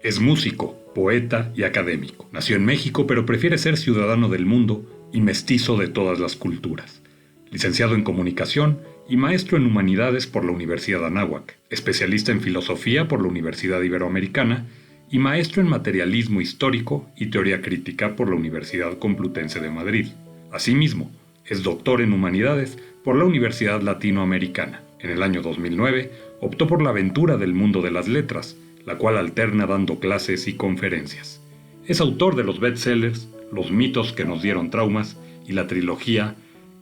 Es músico, poeta y académico. Nació en México, pero prefiere ser ciudadano del mundo y mestizo de todas las culturas. Licenciado en Comunicación y maestro en Humanidades por la Universidad Anáhuac, especialista en Filosofía por la Universidad Iberoamericana y maestro en Materialismo Histórico y Teoría Crítica por la Universidad Complutense de Madrid. Asimismo, es doctor en Humanidades por la Universidad Latinoamericana. En el año 2009, optó por la aventura del mundo de las letras, la cual alterna dando clases y conferencias. Es autor de los bestsellers Los mitos que nos dieron traumas y la trilogía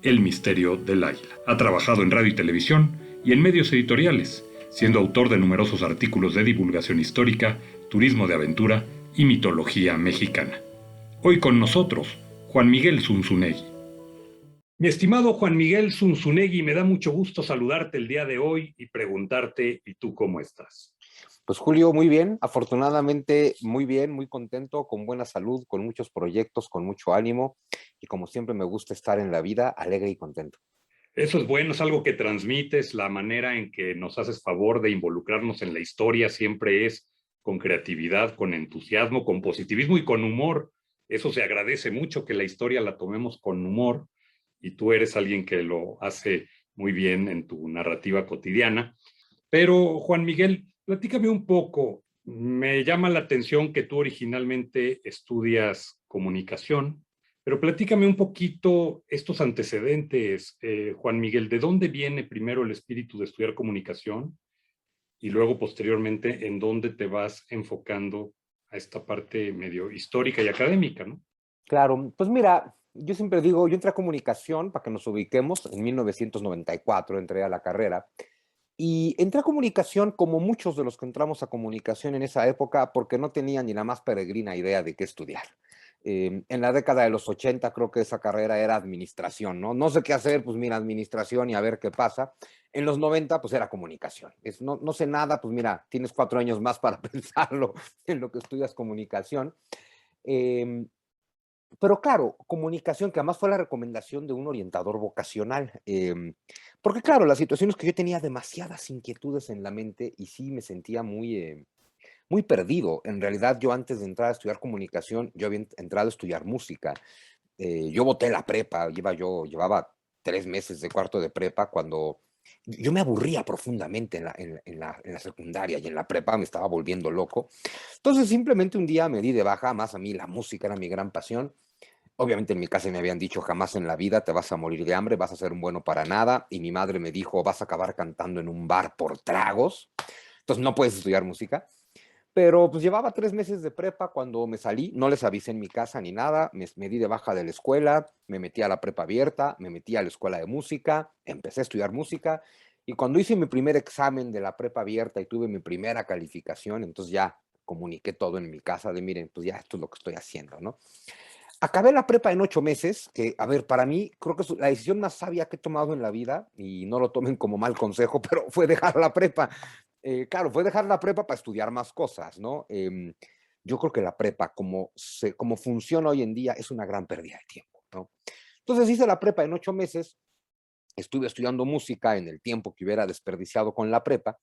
El misterio del águila. Ha trabajado en radio y televisión y en medios editoriales, siendo autor de numerosos artículos de divulgación histórica, turismo de aventura y mitología mexicana. Hoy con nosotros, Juan Miguel Zunzunegui. Mi estimado Juan Miguel Zunzunegui, me da mucho gusto saludarte el día de hoy y preguntarte, ¿y tú cómo estás? Pues Julio, muy bien, afortunadamente muy bien, muy contento, con buena salud, con muchos proyectos, con mucho ánimo y como siempre me gusta estar en la vida alegre y contento. Eso es bueno, es algo que transmites, la manera en que nos haces favor de involucrarnos en la historia siempre es con creatividad, con entusiasmo, con positivismo y con humor. Eso se agradece mucho, que la historia la tomemos con humor, y tú eres alguien que lo hace muy bien en tu narrativa cotidiana. Pero Juan Miguel, platícame un poco. Me llama la atención que tú originalmente estudias comunicación, pero platícame un poquito estos antecedentes, Juan Miguel. ¿De dónde viene primero el espíritu de estudiar comunicación y luego posteriormente en dónde te vas enfocando a esta parte medio histórica y académica, ¿no? Claro, pues mira, yo siempre digo, yo entré a comunicación, para que nos ubiquemos, en 1994 entré a la carrera y entré a comunicación como muchos de los que entramos a comunicación en esa época porque no tenía ni la más peregrina idea de qué estudiar. En la década de los 80 creo que esa carrera era administración, ¿no? No sé qué hacer, pues mira, administración y a ver qué pasa. En los 90 pues era comunicación. No sé nada, pues mira, tienes 4 años más para pensarlo en lo que estudias comunicación. Eh, pero claro, comunicación, que además fue la recomendación de un orientador vocacional, porque claro, la situación es que yo tenía demasiadas inquietudes en la mente y sí me sentía muy perdido. En realidad, yo antes de entrar a estudiar comunicación, yo había entrado a estudiar música. Yo boté la prepa, llevaba 3 meses de cuarto de prepa cuando yo me aburría profundamente en la secundaria y en la prepa me estaba volviendo loco. Entonces simplemente un día me di de baja, más a mí la música era mi gran pasión. Obviamente en mi casa me habían dicho jamás en la vida te vas a morir de hambre, vas a ser un bueno para nada. Y mi madre me dijo vas a acabar cantando en un bar por tragos. Entonces no puedes estudiar música. Pero pues llevaba 3 meses de prepa cuando me salí, no les avisé en mi casa ni nada, me di de baja de la escuela, me metí a la prepa abierta, me metí a la escuela de música, empecé a estudiar música y cuando hice mi primer examen de la prepa abierta y tuve mi primera calificación, entonces ya comuniqué todo en mi casa de miren, pues ya esto es lo que estoy haciendo, ¿no? Acabé la prepa en 8 meses, que, a ver, para mí creo que es la decisión más sabia que he tomado en la vida, y no lo tomen como mal consejo, pero fue dejar la prepa. Claro, fue dejar la prepa para estudiar más cosas, ¿no? Yo creo que la prepa, como funciona hoy en día, es una gran pérdida de tiempo, ¿no? Entonces hice la prepa en 8 meses, estuve estudiando música en el tiempo que hubiera desperdiciado con la prepa,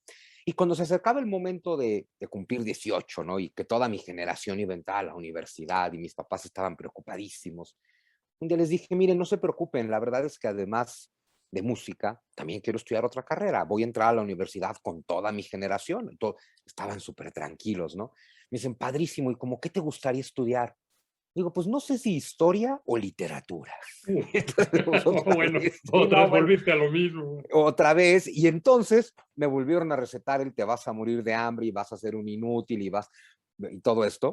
y cuando se acercaba el momento de cumplir 18, ¿no? Y que toda mi generación iba a entrar a la universidad y mis papás estaban preocupadísimos, un día les dije, miren, no se preocupen, la verdad es que además de música, también quiero estudiar otra carrera, voy a entrar a la universidad con toda mi generación. Estaban súper tranquilos, ¿no? Me dicen, padrísimo, ¿y cómo qué te gustaría estudiar? Digo, pues no sé si historia o literatura. Entonces, pues, otra Bueno, vez, sí, otra no, vez bueno, volviste a lo mismo. otra vez, y entonces me volvieron a recetar el te vas a morir de hambre y vas a ser un inútil y todo esto.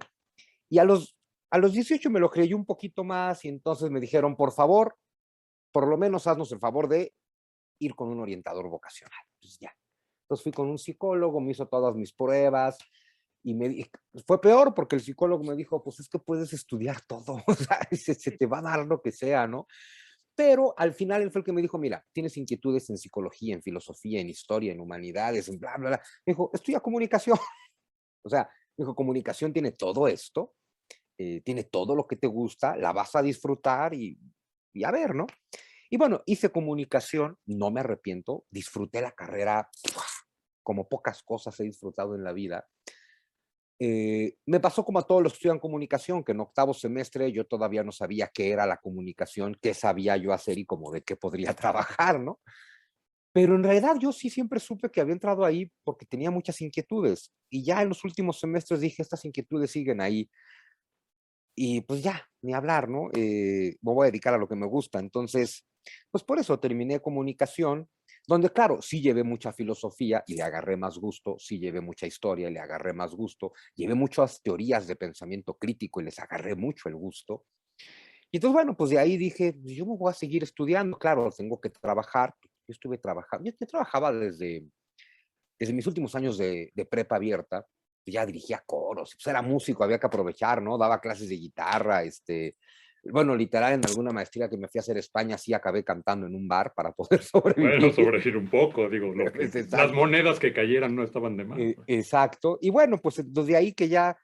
Y a los 18 me lo creí un poquito más y entonces me dijeron, por favor, por lo menos haznos el favor de ir con un orientador vocacional. Pues ya. Entonces fui con un psicólogo, me hizo todas mis pruebas y fue peor porque el psicólogo me dijo, pues es que puedes estudiar todo, o sea, se te va a dar lo que sea, ¿no? Pero al final él fue el que me dijo, mira, tienes inquietudes en psicología, en filosofía, en historia, en humanidades, en bla, bla, bla. Me dijo, estudia comunicación. O sea, me dijo, comunicación tiene todo esto, tiene todo lo que te gusta, la vas a disfrutar y a ver, ¿no? Y bueno, hice comunicación, no me arrepiento, disfruté la carrera como pocas cosas he disfrutado en la vida. Me pasó como a todos los que estudian comunicación, que en octavo semestre yo todavía no sabía qué era la comunicación, qué sabía yo hacer y como de qué podría trabajar, ¿no? Pero en realidad yo sí siempre supe que había entrado ahí porque tenía muchas inquietudes y ya en los últimos semestres dije, estas inquietudes siguen ahí y pues ya, ni hablar, ¿no? Me voy a dedicar a lo que me gusta. Entonces, pues por eso terminé comunicación, donde claro, sí llevé mucha filosofía y le agarré más gusto, sí llevé mucha historia y le agarré más gusto, llevé muchas teorías de pensamiento crítico y les agarré mucho el gusto. Y entonces, bueno, pues de ahí dije, pues yo me voy a seguir estudiando, claro, tengo que trabajar. Yo estuve trabajando, yo trabajaba desde mis últimos años de prepa abierta, ya dirigía coros, pues era músico, había que aprovechar, ¿no? Daba clases de guitarra, bueno, literal, en alguna maestría que me fui a hacer a España, sí acabé cantando en un bar para poder Bueno, sobrevivir. sobrevivir un poco, digo, lo que, Pues, las exacto, monedas que cayeran no estaban de más. Pues. exacto. Y bueno, pues desde ahí que ya,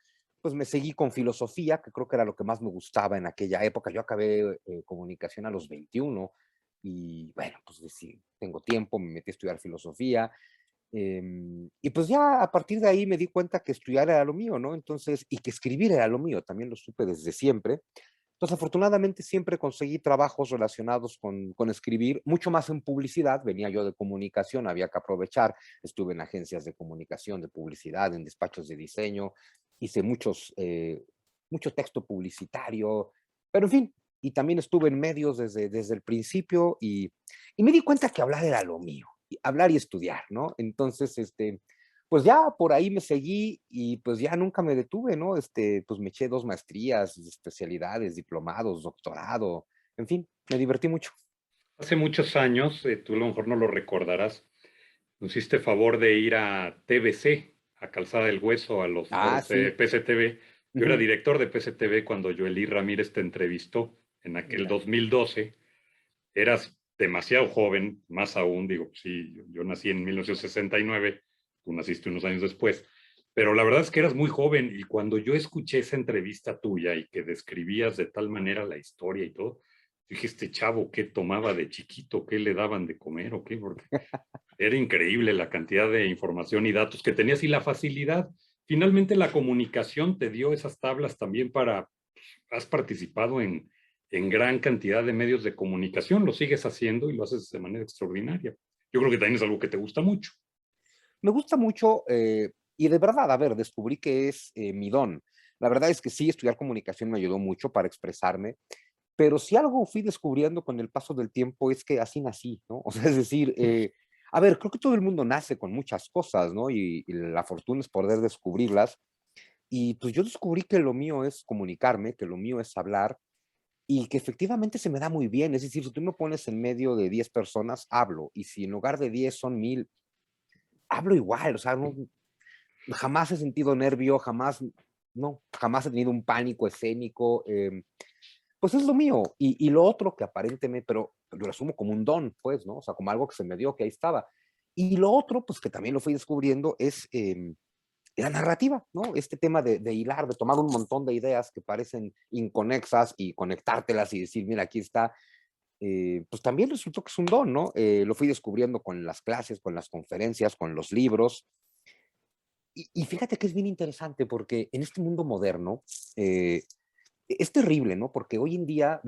pues me seguí con filosofía, que creo que era lo que más me gustaba en aquella época. Yo acabé comunicación a los 21 y bueno, pues sí, tengo tiempo, me metí a estudiar filosofía. Y pues ya a partir de ahí me di cuenta que estudiar era lo mío, ¿no? Entonces, y que escribir era lo mío, también lo supe desde siempre. Entonces, afortunadamente siempre conseguí trabajos relacionados con escribir, mucho más en publicidad, venía yo de comunicación, había que aprovechar, estuve en agencias de comunicación, de publicidad, en despachos de diseño, hice mucho texto publicitario, pero en fin, y también estuve en medios desde el principio y me di cuenta que hablar era lo mío, hablar y estudiar, ¿no? Entonces, pues ya por ahí me seguí y pues ya nunca me detuve, ¿no? Pues me eché 2 maestrías, especialidades, diplomados, doctorado, en fin, me divertí mucho. Hace muchos años, tú a lo mejor no lo recordarás, nos hiciste favor de ir a TBC, a Calzada del Hueso, a los Ah, foros de sí. PCTV. Yo era Ujú. director de PCTV cuando Joelí Ramírez te entrevistó en aquel Ya. 2012. Eras demasiado joven, más aún, digo, sí, yo nací en 1969, tú naciste unos años después, pero la verdad es que eras muy joven y cuando yo escuché esa entrevista tuya y que describías de tal manera la historia y todo, dije, este chavo, ¿qué tomaba de chiquito? ¿Qué le daban de comer o qué? Porque era increíble la cantidad de información y datos que tenías y la facilidad. Finalmente la comunicación te dio esas tablas también para, has participado en gran cantidad de medios de comunicación, lo sigues haciendo y lo haces de manera extraordinaria. Yo creo que también es algo que te gusta mucho. Me gusta mucho, y de verdad, a ver, descubrí que es, mi don. La verdad es que sí, estudiar comunicación me ayudó mucho para expresarme, pero si algo fui descubriendo con el paso del tiempo es que así nací, ¿no? O sea, es decir, a ver, creo que todo el mundo nace con muchas cosas, ¿no? Y la fortuna es poder descubrirlas. Y pues yo descubrí que lo mío es comunicarme, que lo mío es hablar y que efectivamente se me da muy bien. Es decir, si tú me pones en medio de 10 personas, hablo. Y si en lugar de 10 son 1000, hablo igual. O sea, no, jamás he sentido nervio, jamás, no, jamás he tenido un pánico escénico. Pues es lo mío. Y lo otro que aparentemente, pero lo asumo como un don, pues, ¿no? O sea, como algo que se me dio, que ahí estaba. Y lo otro, pues que también lo fui descubriendo, es la narrativa, ¿no? Este tema de hilar, de tomar un montón de ideas que parecen inconexas y conectártelas y decir, mira, aquí está, pues también resultó que es un don, ¿no? Lo fui descubriendo con las clases, con las conferencias, con los libros. Y fíjate que es bien interesante porque en este mundo moderno es terrible, ¿no? Porque hoy en día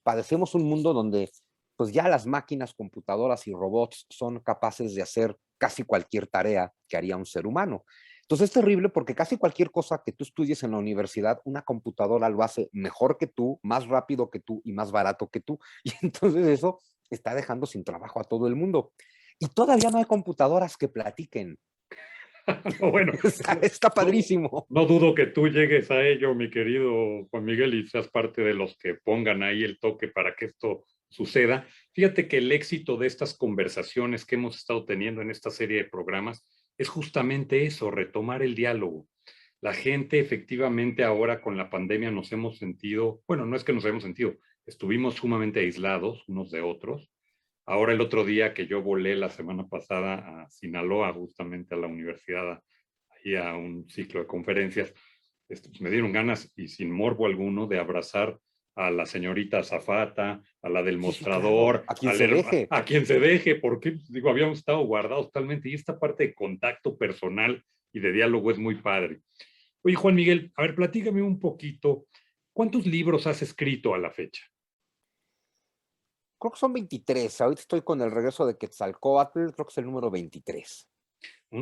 padecemos un mundo donde pues ya las máquinas, computadoras y robots son capaces de hacer casi cualquier tarea que haría un ser humano. Entonces es terrible porque casi cualquier cosa que tú estudies en la universidad, una computadora lo hace mejor que tú, más rápido que tú y más barato que tú. Y entonces eso está dejando sin trabajo a todo el mundo. Y todavía no hay computadoras que platiquen. No, bueno, Está no, padrísimo. no dudo que tú llegues a ello, mi querido Juan Miguel, y seas parte de los que pongan ahí el toque para que esto suceda. Fíjate que el éxito de estas conversaciones que hemos estado teniendo en esta serie de programas es justamente eso, retomar el diálogo. La gente efectivamente ahora con la pandemia nos hemos sentido, bueno, no es que nos hemos sentido, estuvimos sumamente aislados unos de otros. Ahora el otro día que yo volé la semana pasada a Sinaloa, justamente a la universidad, ahí a un ciclo de conferencias, pues me dieron ganas y sin morbo alguno de abrazar a la señorita Zafata, a la del Sí, sí, claro. mostrador, A quien se deje. a quien se deje, porque pues, digo, habíamos estado guardados totalmente y esta parte de contacto personal y de diálogo es muy padre. Oye, Juan Miguel, a ver, platícame un poquito, ¿cuántos libros has escrito a la fecha? Creo que son 23. Ahorita estoy con el regreso de Quetzalcóatl, creo que es el número 23.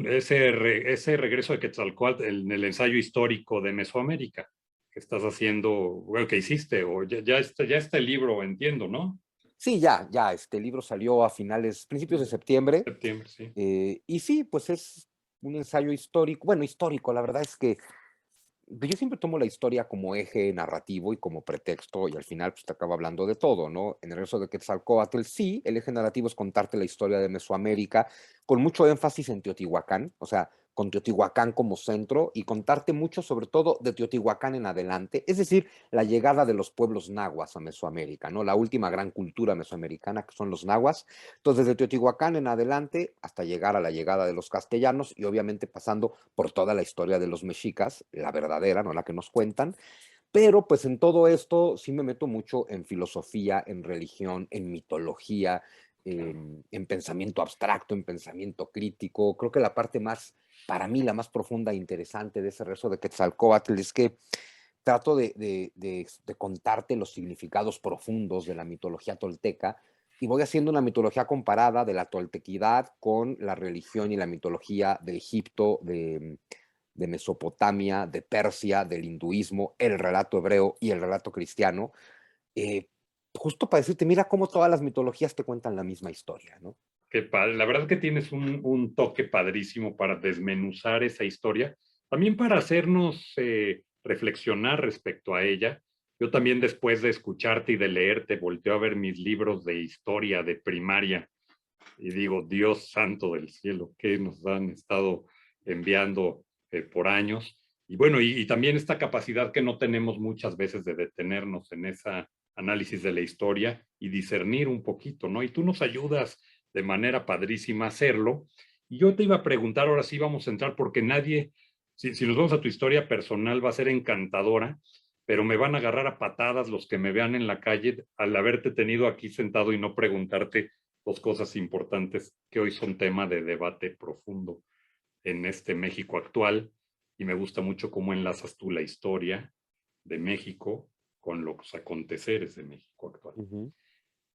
Ese regreso de Quetzalcóatl en el ensayo histórico de Mesoamérica que estás haciendo, bueno, que hiciste, o ya está el libro, entiendo, ¿no? Sí, ya, este libro salió a principios de septiembre, Septiembre, sí. y sí, pues es un ensayo histórico, bueno, histórico, la verdad es que yo siempre tomo la historia como eje narrativo y como pretexto, y al final pues te acaba hablando de todo, ¿no? En el regreso de Quetzalcóatl, sí, el eje narrativo es contarte la historia de Mesoamérica, con mucho énfasis en Teotihuacán, o sea, con Teotihuacán como centro, y contarte mucho sobre todo de Teotihuacán en adelante, es decir, la llegada de los pueblos nahuas a Mesoamérica, ¿no? La última gran cultura mesoamericana que son los nahuas. Entonces, desde Teotihuacán en adelante hasta llegar a la llegada de los castellanos y obviamente pasando por toda la historia de los mexicas, la verdadera, no la que nos cuentan. Pero pues en todo esto sí me meto mucho en filosofía, en religión, en mitología, en pensamiento abstracto, en pensamiento crítico. Creo que la parte más, para mí, la más profunda e interesante de ese rezo de Quetzalcóatl es que trato de contarte los significados profundos de la mitología tolteca y voy haciendo una mitología comparada de la toltequidad con la religión y la mitología de Egipto, de Mesopotamia, de Persia, del hinduismo, el relato hebreo y el relato cristiano, eh, justo para decirte, mira cómo todas las mitologías te cuentan la misma historia, ¿no? Qué padre. La verdad que tienes un toque padrísimo para desmenuzar esa historia, también para hacernos reflexionar respecto a ella. Yo también después de escucharte y de leerte, volteo a ver mis libros de historia de primaria y digo, Dios santo del cielo, que nos han estado enviando por años. Y bueno, y también esta capacidad que no tenemos muchas veces de detenernos en ese análisis de la historia y discernir un poquito, ¿no? Y tú nos ayudas de manera padrísima a hacerlo. Y yo te iba a preguntar, ahora sí vamos a entrar, porque nadie, si nos vamos a tu historia personal, va a ser encantadora, pero me van a agarrar a patadas los que me vean en la calle al haberte tenido aquí sentado y no preguntarte dos cosas importantes que hoy son tema de debate profundo en este México actual. Y me gusta mucho cómo enlazas tú la historia de México con los aconteceres de México actual. Ujú.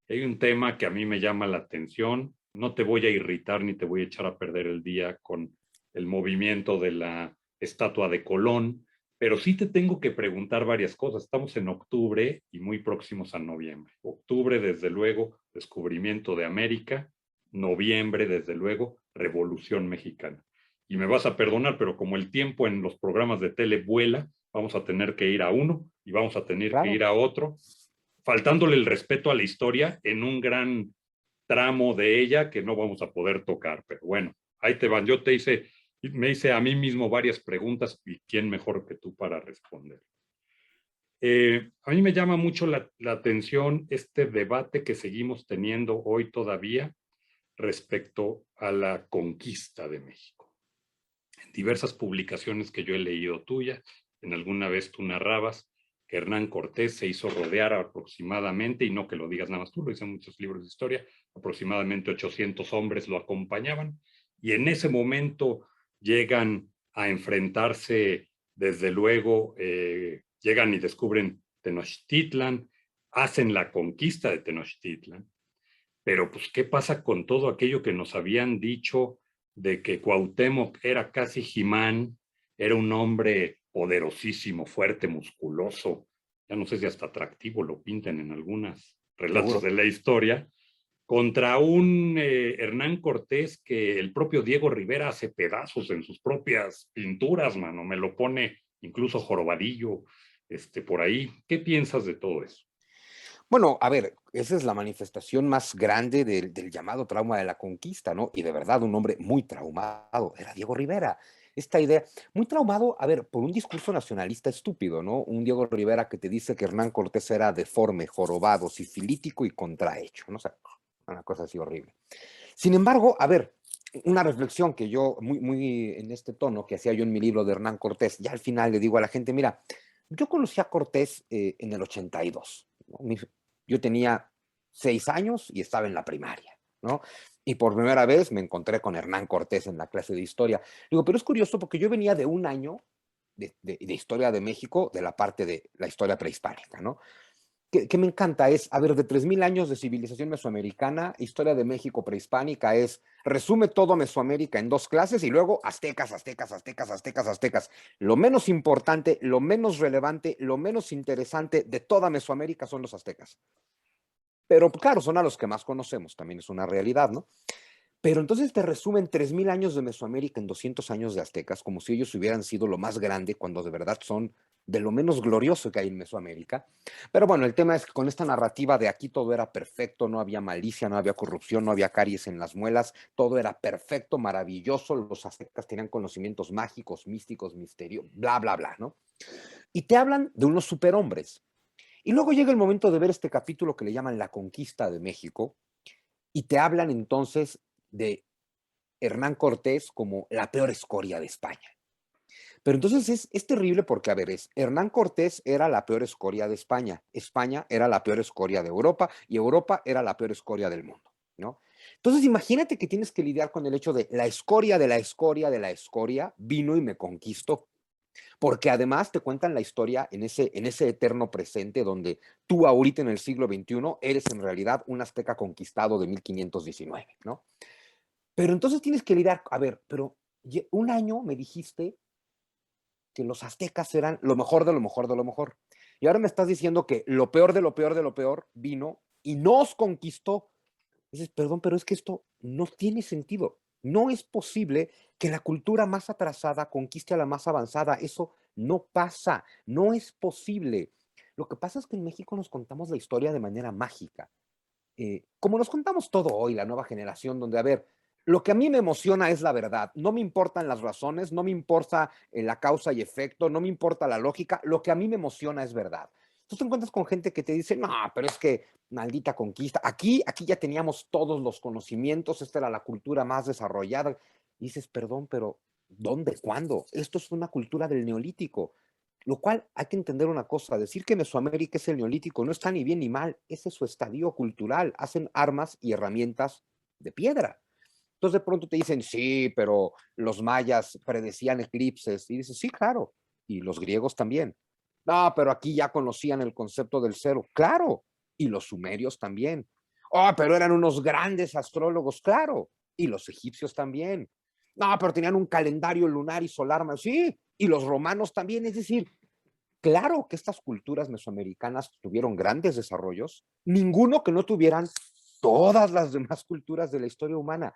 Hay un tema que a mí me llama la atención. No te voy a irritar ni te voy a echar a perder el día con el movimiento de la estatua de Colón, pero sí te tengo que preguntar varias cosas. Estamos en octubre y muy próximos a noviembre. Octubre, desde luego, descubrimiento de América. Noviembre, desde luego, Revolución Mexicana. Y me vas a perdonar, pero como el tiempo en los programas de tele vuela, vamos a tener que ir a uno y vamos a tener que Claro. ir a otro faltándole el respeto a la historia en un gran tramo de ella que no vamos a poder tocar. Pero bueno, ahí te van. Me hice a mí mismo varias preguntas y quién mejor que tú para responder. A mí me llama mucho la atención este debate que seguimos teniendo hoy todavía respecto a la conquista de México. En diversas publicaciones que yo he leído tuya, en alguna vez tú narrabas que Hernán Cortés se hizo rodear aproximadamente, y no que lo digas nada más tú, lo dicen muchos libros de historia, aproximadamente 800 hombres lo acompañaban, y en ese momento llegan a enfrentarse, desde luego, llegan y descubren Tenochtitlan, hacen la conquista de Tenochtitlan, pero pues, ¿qué pasa con todo aquello que nos habían dicho de que Cuauhtémoc era casi Jimán, era un hombre poderosísimo, fuerte, musculoso? Ya no sé si hasta atractivo lo pintan en algunos relatos Seguro. de la historia, contra un Hernán Cortés que el propio Diego Rivera hace pedazos en sus propias pinturas, mano, me lo pone incluso jorobadillo, por ahí. ¿Qué piensas de todo eso? Bueno, a ver, esa es la manifestación más grande del llamado trauma de la conquista, ¿no? Y de verdad, un hombre muy traumado era Diego Rivera. Esta idea, muy traumado, a ver, por un discurso nacionalista estúpido, ¿no? Un Diego Rivera que te dice que Hernán Cortés era deforme, jorobado, sifilítico y contrahecho, ¿no? O sea, una cosa así horrible. Sin embargo, a ver, una reflexión que yo, muy en este tono, que hacía yo en mi libro de Hernán Cortés, ya al final le digo a la gente, mira, yo conocí a Cortés en el 82, ¿no? Yo tenía 6 años y estaba en la primaria, ¿no? Y por primera vez me encontré con Hernán Cortés en la clase de historia. Digo, pero es curioso porque yo venía de un año de historia de México, de la parte de la historia prehispánica, ¿no? Que me encanta es, a ver, de 3000 años de civilización mesoamericana, historia de México prehispánica es, resume todo Mesoamérica en 2 clases y luego aztecas, aztecas, aztecas, aztecas, aztecas. Lo menos importante, lo menos relevante, lo menos interesante de toda Mesoamérica son los aztecas. Pero claro, son a los que más conocemos, también es una realidad, ¿no? Pero entonces te resumen 3000 años de Mesoamérica en 200 años de aztecas, como si ellos hubieran sido lo más grande, cuando de verdad son de lo menos glorioso que hay en Mesoamérica. Pero bueno, el tema es que con esta narrativa de aquí todo era perfecto, no había malicia, no había corrupción, no había caries en las muelas, todo era perfecto, maravilloso, los aztecas tenían conocimientos mágicos, místicos, misterio, bla, bla, bla, ¿no? Y te hablan de unos superhombres. Y luego llega el momento de ver este capítulo que le llaman La Conquista de México, y te hablan entonces de Hernán Cortés como la peor escoria de España. Pero entonces es terrible porque, a ver, Hernán Cortés era la peor escoria de España, España era la peor escoria de Europa y Europa era la peor escoria del mundo, ¿no? Entonces imagínate que tienes que lidiar con el hecho de la escoria de la escoria de la escoria vino y me conquistó. Porque además te cuentan la historia en ese eterno presente donde tú ahorita en el siglo XXI eres en realidad un azteca conquistado de 1519, ¿no? Pero entonces tienes que lidiar, a ver, pero un año me dijiste que los aztecas eran lo mejor de lo mejor de lo mejor. Y ahora me estás diciendo que lo peor de lo peor de lo peor vino y nos conquistó. Dices, perdón, pero es que esto no tiene sentido. No es posible que la cultura más atrasada conquiste a la más avanzada. Eso no pasa, no es posible. Lo que pasa es que en México nos contamos la historia de manera mágica. Como nos contamos todo hoy, la nueva generación, donde, a ver, lo que a mí me emociona es la verdad. No me importan las razones, no me importa la causa y efecto, no me importa la lógica. Lo que a mí me emociona es verdad. Tú te encuentras con gente que te dice, no, pero es que maldita conquista. Aquí ya teníamos todos los conocimientos, esta era la cultura más desarrollada. Y dices, perdón, pero ¿dónde? ¿Cuándo? Esto es una cultura del neolítico. Lo cual hay que entender una cosa, decir que Mesoamérica es el neolítico no está ni bien ni mal, ese es su estadio cultural, hacen armas y herramientas de piedra. Entonces de pronto te dicen, sí, pero los mayas predecían eclipses, y dices, sí, claro, y los griegos también. No, pero aquí ya conocían el concepto del cero, claro, y los sumerios también. Oh, pero eran unos grandes astrólogos, claro, y los egipcios también. No, pero tenían un calendario lunar y solar, sí, y los romanos también, es decir, claro que estas culturas mesoamericanas tuvieron grandes desarrollos, ninguno que no tuvieran todas las demás culturas de la historia humana.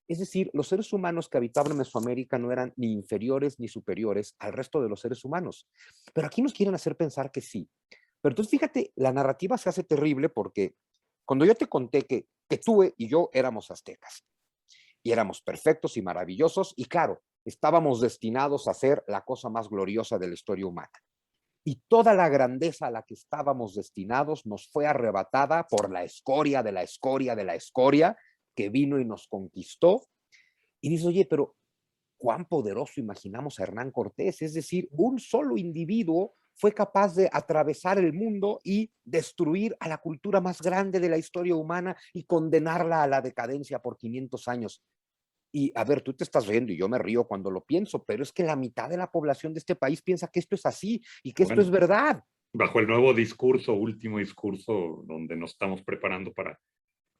Es decir, los seres humanos que habitaban Mesoamérica no eran ni inferiores ni superiores al resto de los seres humanos. Pero aquí nos quieren hacer pensar que sí. Pero entonces fíjate, la narrativa se hace terrible porque cuando yo te conté que tú y yo éramos aztecas y éramos perfectos y maravillosos y claro, estábamos destinados a ser la cosa más gloriosa de la historia humana y toda la grandeza a la que estábamos destinados nos fue arrebatada por la escoria de la escoria de la escoria que vino y nos conquistó. Y dices, oye, pero cuán poderoso imaginamos a Hernán Cortés, es decir, un solo individuo fue capaz de atravesar el mundo y destruir a la cultura más grande de la historia humana y condenarla a la decadencia por 500 años. Y a ver, tú te estás riendo y yo me río cuando lo pienso, pero es que la mitad de la población de este país piensa que esto es así y que esto es Bueno, verdad. bajo el nuevo discurso, último discurso, donde nos estamos preparando para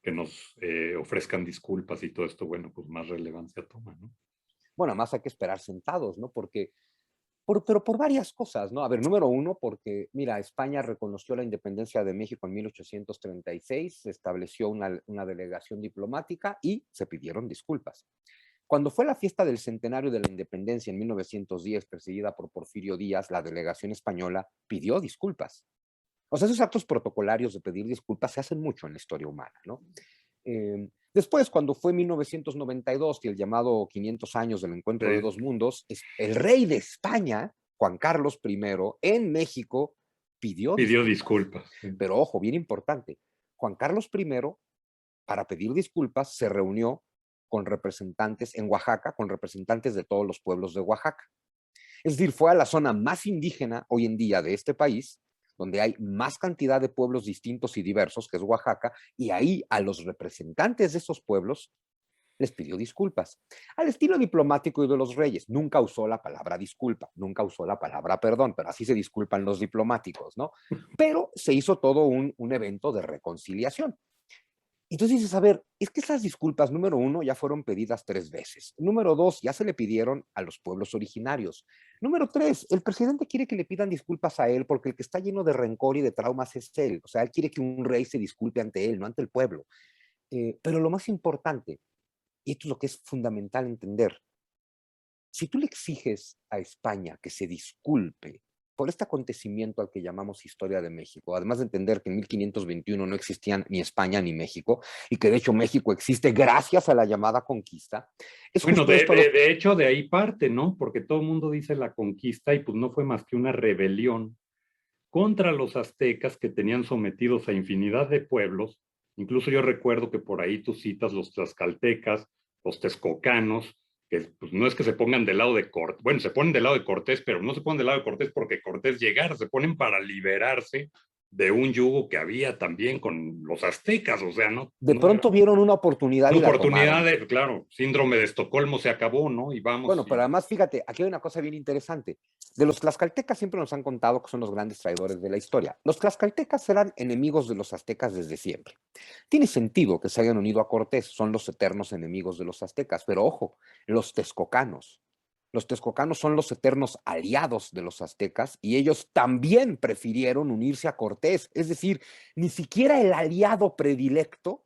que nos ofrezcan disculpas y todo esto, bueno, pues más relevancia toma, ¿no? Bueno, más hay que esperar sentados, ¿no? Porque, pero por varias cosas, ¿no? A ver, número uno, porque, mira, España reconoció la independencia de México en 1836, se estableció una delegación diplomática y se pidieron disculpas. Cuando fue la fiesta del centenario de la independencia en 1910, perseguida por Porfirio Díaz, la delegación española pidió disculpas. O sea, esos actos protocolarios de pedir disculpas se hacen mucho en la historia humana, ¿no? Después, cuando fue 1992 y el llamado 500 años del encuentro de dos mundos, el rey de España, Juan Carlos I, en México, pidió Pidió disculpas. disculpas. Sí. Pero ojo, bien importante, Juan Carlos I, para pedir disculpas, se reunió con representantes en Oaxaca, con representantes de todos los pueblos de Oaxaca. Es decir, fue a la zona más indígena hoy en día de este país, donde hay más cantidad de pueblos distintos y diversos, que es Oaxaca, y ahí a los representantes de esos pueblos les pidió disculpas. Al estilo diplomático y de los reyes, nunca usó la palabra disculpa, nunca usó la palabra perdón, pero así se disculpan los diplomáticos, ¿no? Pero se hizo todo un evento de reconciliación. Entonces dices, a ver, es que esas disculpas, número uno, ya fueron pedidas 3 veces. Número dos, ya se le pidieron a los pueblos originarios. Número tres, el presidente quiere que le pidan disculpas a él porque el que está lleno de rencor y de traumas es él. O sea, él quiere que un rey se disculpe ante él, no ante el pueblo. Pero lo más importante, y esto es lo que es fundamental entender, si tú le exiges a España que se disculpe por este acontecimiento al que llamamos historia de México, además de entender que en 1521 no existían ni España ni México, y que de hecho México existe gracias a la llamada conquista, es Bueno, justo esto a los... de hecho de ahí parte, ¿no? Porque todo el mundo dice la conquista y pues no fue más que una rebelión contra los aztecas que tenían sometidos a infinidad de pueblos. Incluso yo recuerdo que por ahí tú citas los tlaxcaltecas, los texcocanos, que pues no es que se pongan del lado de Cortés, bueno, se ponen del lado de Cortés, pero no se ponen del lado de Cortés porque Cortés llegara, se ponen para liberarse de un yugo que había también con los aztecas, o sea, De no era pronto vieron una oportunidad una y la oportunidad tomaron. de, claro, síndrome de Estocolmo se acabó, ¿no? Y vamos, Bueno, pero además, fíjate, aquí hay una cosa bien interesante. De los tlaxcaltecas siempre nos han contado que son los grandes traidores de la historia. Los tlaxcaltecas eran enemigos de los aztecas desde siempre. Tiene sentido que se hayan unido a Cortés, son los eternos enemigos de los aztecas, pero ojo, los texcocanos. Los texcocanos son los eternos aliados de los aztecas y ellos también prefirieron unirse a Cortés. Es decir, ni siquiera el aliado predilecto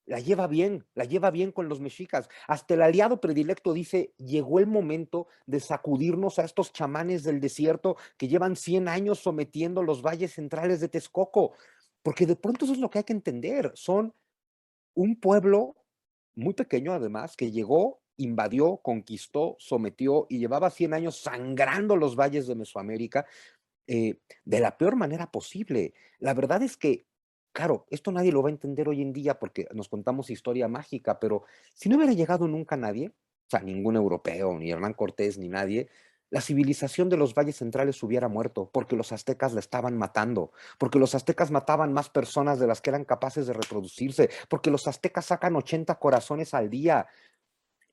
la lleva bien con los mexicas. Hasta el aliado predilecto dice, llegó el momento de sacudirnos a estos chamanes del desierto que llevan 100 años sometiendo los valles centrales de Texcoco, porque de pronto eso es lo que hay que entender. Son un pueblo muy pequeño además que llegó, invadió, conquistó, sometió y llevaba 100 años sangrando los valles de Mesoamérica de la peor manera posible. La verdad es que, claro, esto nadie lo va a entender hoy en día porque nos contamos historia mágica, pero si no hubiera llegado nunca nadie, o sea, ningún europeo, ni Hernán Cortés, ni nadie, la civilización de los valles centrales hubiera muerto porque los aztecas la estaban matando, porque los aztecas mataban más personas de las que eran capaces de reproducirse, porque los aztecas sacan 80 corazones al día.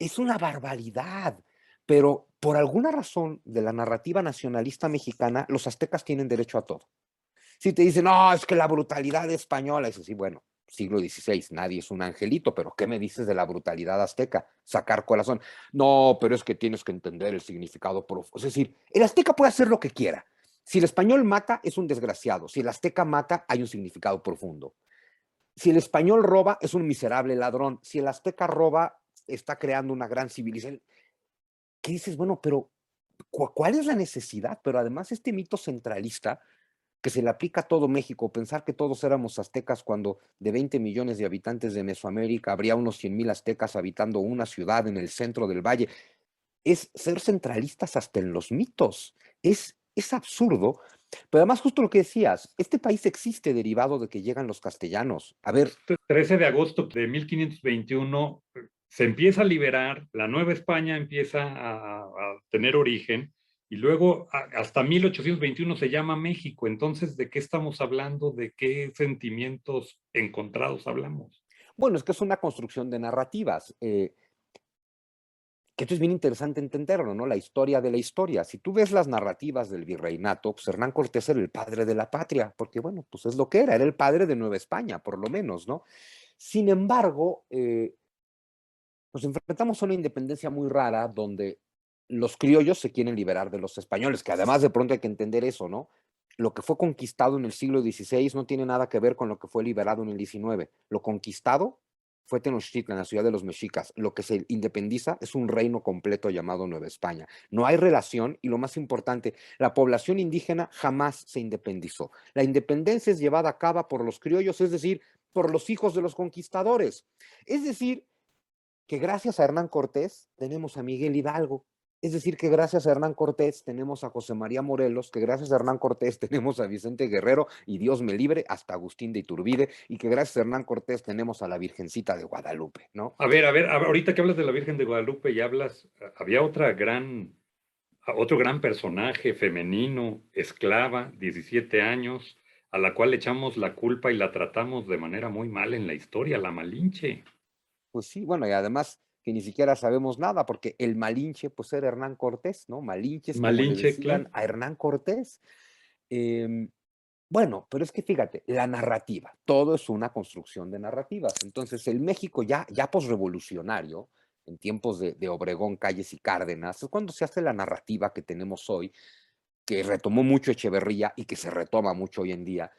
Es una barbaridad, pero por alguna razón de la narrativa nacionalista mexicana, los aztecas tienen derecho a todo. Si te dicen, no, es que la brutalidad española, eso sí, bueno, siglo XVI, nadie es un angelito, pero ¿qué me dices de la brutalidad azteca? Sacar corazón. No, pero es que tienes que entender el significado profundo. Es decir, el azteca puede hacer lo que quiera. Si el español mata, es un desgraciado. Si el azteca mata, hay un significado profundo. Si el español roba, es un miserable ladrón. Si el azteca roba, está creando una gran civilización. ¿Qué dices? Bueno, pero ¿cuál es la necesidad? Pero además este mito centralista que se le aplica a todo México, pensar que todos éramos aztecas cuando de 20 millones de habitantes de Mesoamérica habría unos 100,000 aztecas habitando una ciudad en el centro del valle, es ser centralistas hasta en los mitos. Es absurdo, pero además justo lo que decías, este país existe derivado de que llegan los castellanos. A ver, 13 de agosto de 1521 se empieza a liberar, la Nueva España empieza a tener origen y luego hasta 1821 se llama México. Entonces, ¿de qué estamos hablando? ¿De qué sentimientos encontrados hablamos? bueno, es que es una construcción de narrativas. Que esto es bien interesante entenderlo, ¿no? La historia de la historia. Si tú ves las narrativas del virreinato, pues Hernán Cortés era el padre de la patria, porque bueno, pues es lo que era el padre de Nueva España, por lo menos, ¿no? Sin embargo, nos enfrentamos a una independencia muy rara donde los criollos se quieren liberar de los españoles, que además de pronto hay que entender eso, ¿no? Lo que fue conquistado en el siglo XVI no tiene nada que ver con lo que fue liberado en el XIX. Lo conquistado fue Tenochtitlan, la ciudad de los mexicas. Lo que se independiza es un reino completo llamado Nueva España. No hay relación y lo más importante, la población indígena jamás se independizó. La independencia es llevada a cabo por los criollos, es decir, por los hijos de los conquistadores. Es decir, que gracias a Hernán Cortés tenemos a Miguel Hidalgo. Es decir, que gracias a Hernán Cortés tenemos a José María Morelos, que gracias a Hernán Cortés tenemos a Vicente Guerrero y Dios me libre, hasta Agustín de Iturbide, y que gracias a Hernán Cortés tenemos a la Virgencita de Guadalupe, ¿no? Ahorita que hablas de la Virgen de Guadalupe y hablas, había otro gran personaje femenino, esclava, 17 años, a la cual le echamos la culpa y la tratamos de manera muy mal en la historia, la Malinche. Pues sí, bueno, y además que ni siquiera sabemos nada, porque el Malinche, pues era Hernán Cortés, ¿no? Malinche es como le Malinche, claro. decían a Hernán Cortés. Em, bueno, pero es que fíjate, la narrativa, todo es una construcción de narrativas. Entonces, el México ya posrevolucionario, en tiempos de Obregón, Calles y Cárdenas, es cuando se hace la narrativa que tenemos hoy, que retomó mucho Echeverría y que se retoma mucho hoy en día.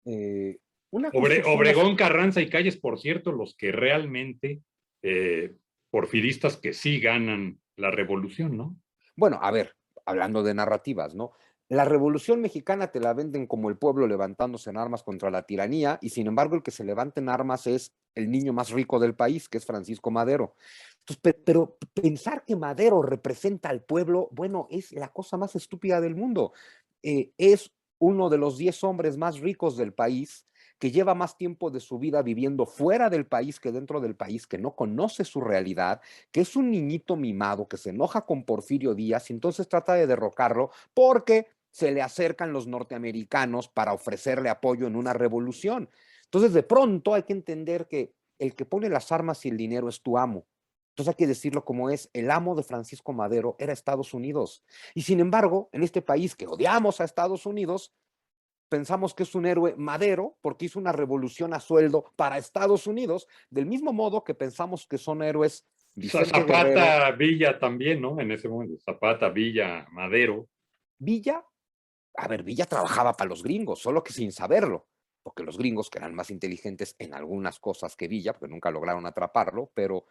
Eh, una construcción Obregón, Carranza y Calles, por cierto, los que realmente eh, porfiristas que sí ganan la revolución, ¿no? Bueno, a ver, hablando de narrativas, ¿no? La Revolución Mexicana te la venden como el pueblo levantándose en armas contra la tiranía y sin embargo el que se levanta en armas es el niño más rico del país, que es Francisco Madero. Entonces, pero pensar que Madero representa al pueblo, bueno, es la cosa más estúpida del mundo. Es uno de los 10 hombres más ricos del país, que lleva más tiempo de su vida viviendo fuera del país que dentro del país, que no conoce su realidad, que es un niñito mimado que se enoja con Porfirio Díaz y entonces trata de derrocarlo porque se le acercan los norteamericanos para ofrecerle apoyo en una revolución. Entonces, de pronto hay que entender que el que pone las armas y el dinero es tu amo. Entonces hay que decirlo como es, el amo de Francisco Madero era Estados Unidos. Y sin embargo, en este país que odiamos a Estados Unidos, pensamos que es un héroe Madero porque hizo una revolución a sueldo para Estados Unidos, del mismo modo que pensamos que son héroes Vicente Guerrero, Zapata, Villa también, ¿no? En ese momento, Zapata, Villa, Madero. Villa. A ver, Villa trabajaba para los gringos, solo que sin saberlo, porque los gringos, que eran más inteligentes en algunas cosas que Villa, porque nunca lograron atraparlo, pero,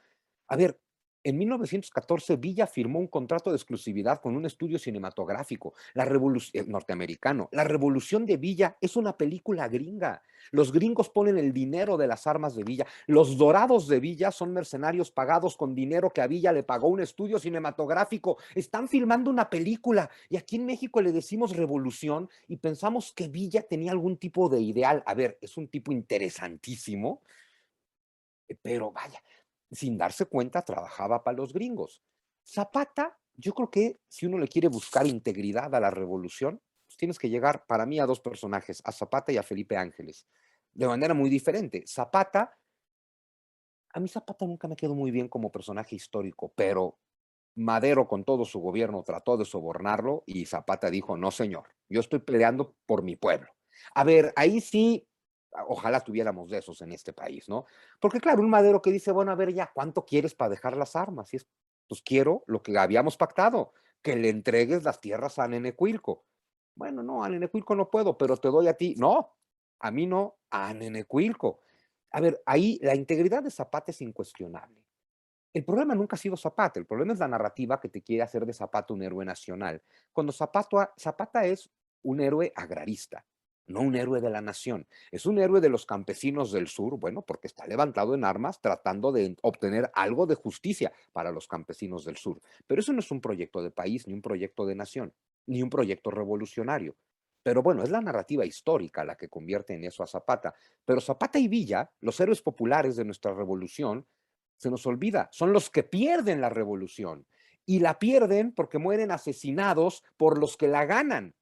a ver, en 1914 Villa firmó un contrato de exclusividad con un estudio cinematográfico, la revolución norteamericano. La revolución de Villa es una película gringa. Los gringos ponen el dinero de las armas de Villa. Los dorados de Villa son mercenarios pagados con dinero que a Villa le pagó un estudio cinematográfico. Están filmando una película y aquí en México le decimos revolución y pensamos que Villa tenía algún tipo de ideal. A ver, es un tipo interesantísimo, pero vaya, sin darse cuenta trabajaba para los gringos. Zapata, yo creo que si uno le quiere buscar integridad a la revolución, pues tienes que llegar para mí a dos personajes, a Zapata y a Felipe Ángeles, de manera muy diferente. Zapata, a mí Zapata nunca me quedó muy bien como personaje histórico, pero Madero con todo su gobierno trató de sobornarlo y Zapata dijo, no señor, yo estoy peleando por mi pueblo. A ver, ahí sí, ojalá tuviéramos de esos en este país, ¿no? Porque claro, un Madero que dice, bueno, a ver ya, ¿cuánto quieres para dejar las armas? Y es, pues quiero lo que habíamos pactado, que le entregues las tierras a Nenecuilco. Bueno, no, a Nenecuilco no puedo, pero te doy a ti. No, a mí no, a Nenecuilco. A ver, ahí la integridad de Zapata es incuestionable. El problema nunca ha sido Zapata, el problema es la narrativa que te quiere hacer de Zapata un héroe nacional, cuando Zapata es un héroe agrarista, no un héroe de la nación. Es un héroe de los campesinos del sur, bueno, porque está levantado en armas tratando de obtener algo de justicia para los campesinos del sur. Pero eso no es un proyecto de país, ni un proyecto de nación, ni un proyecto revolucionario. Pero bueno, es la narrativa histórica la que convierte en eso a Zapata. Pero Zapata y Villa, los héroes populares de nuestra revolución, se nos olvida, son los que pierden la revolución y la pierden porque mueren asesinados por los que la ganan,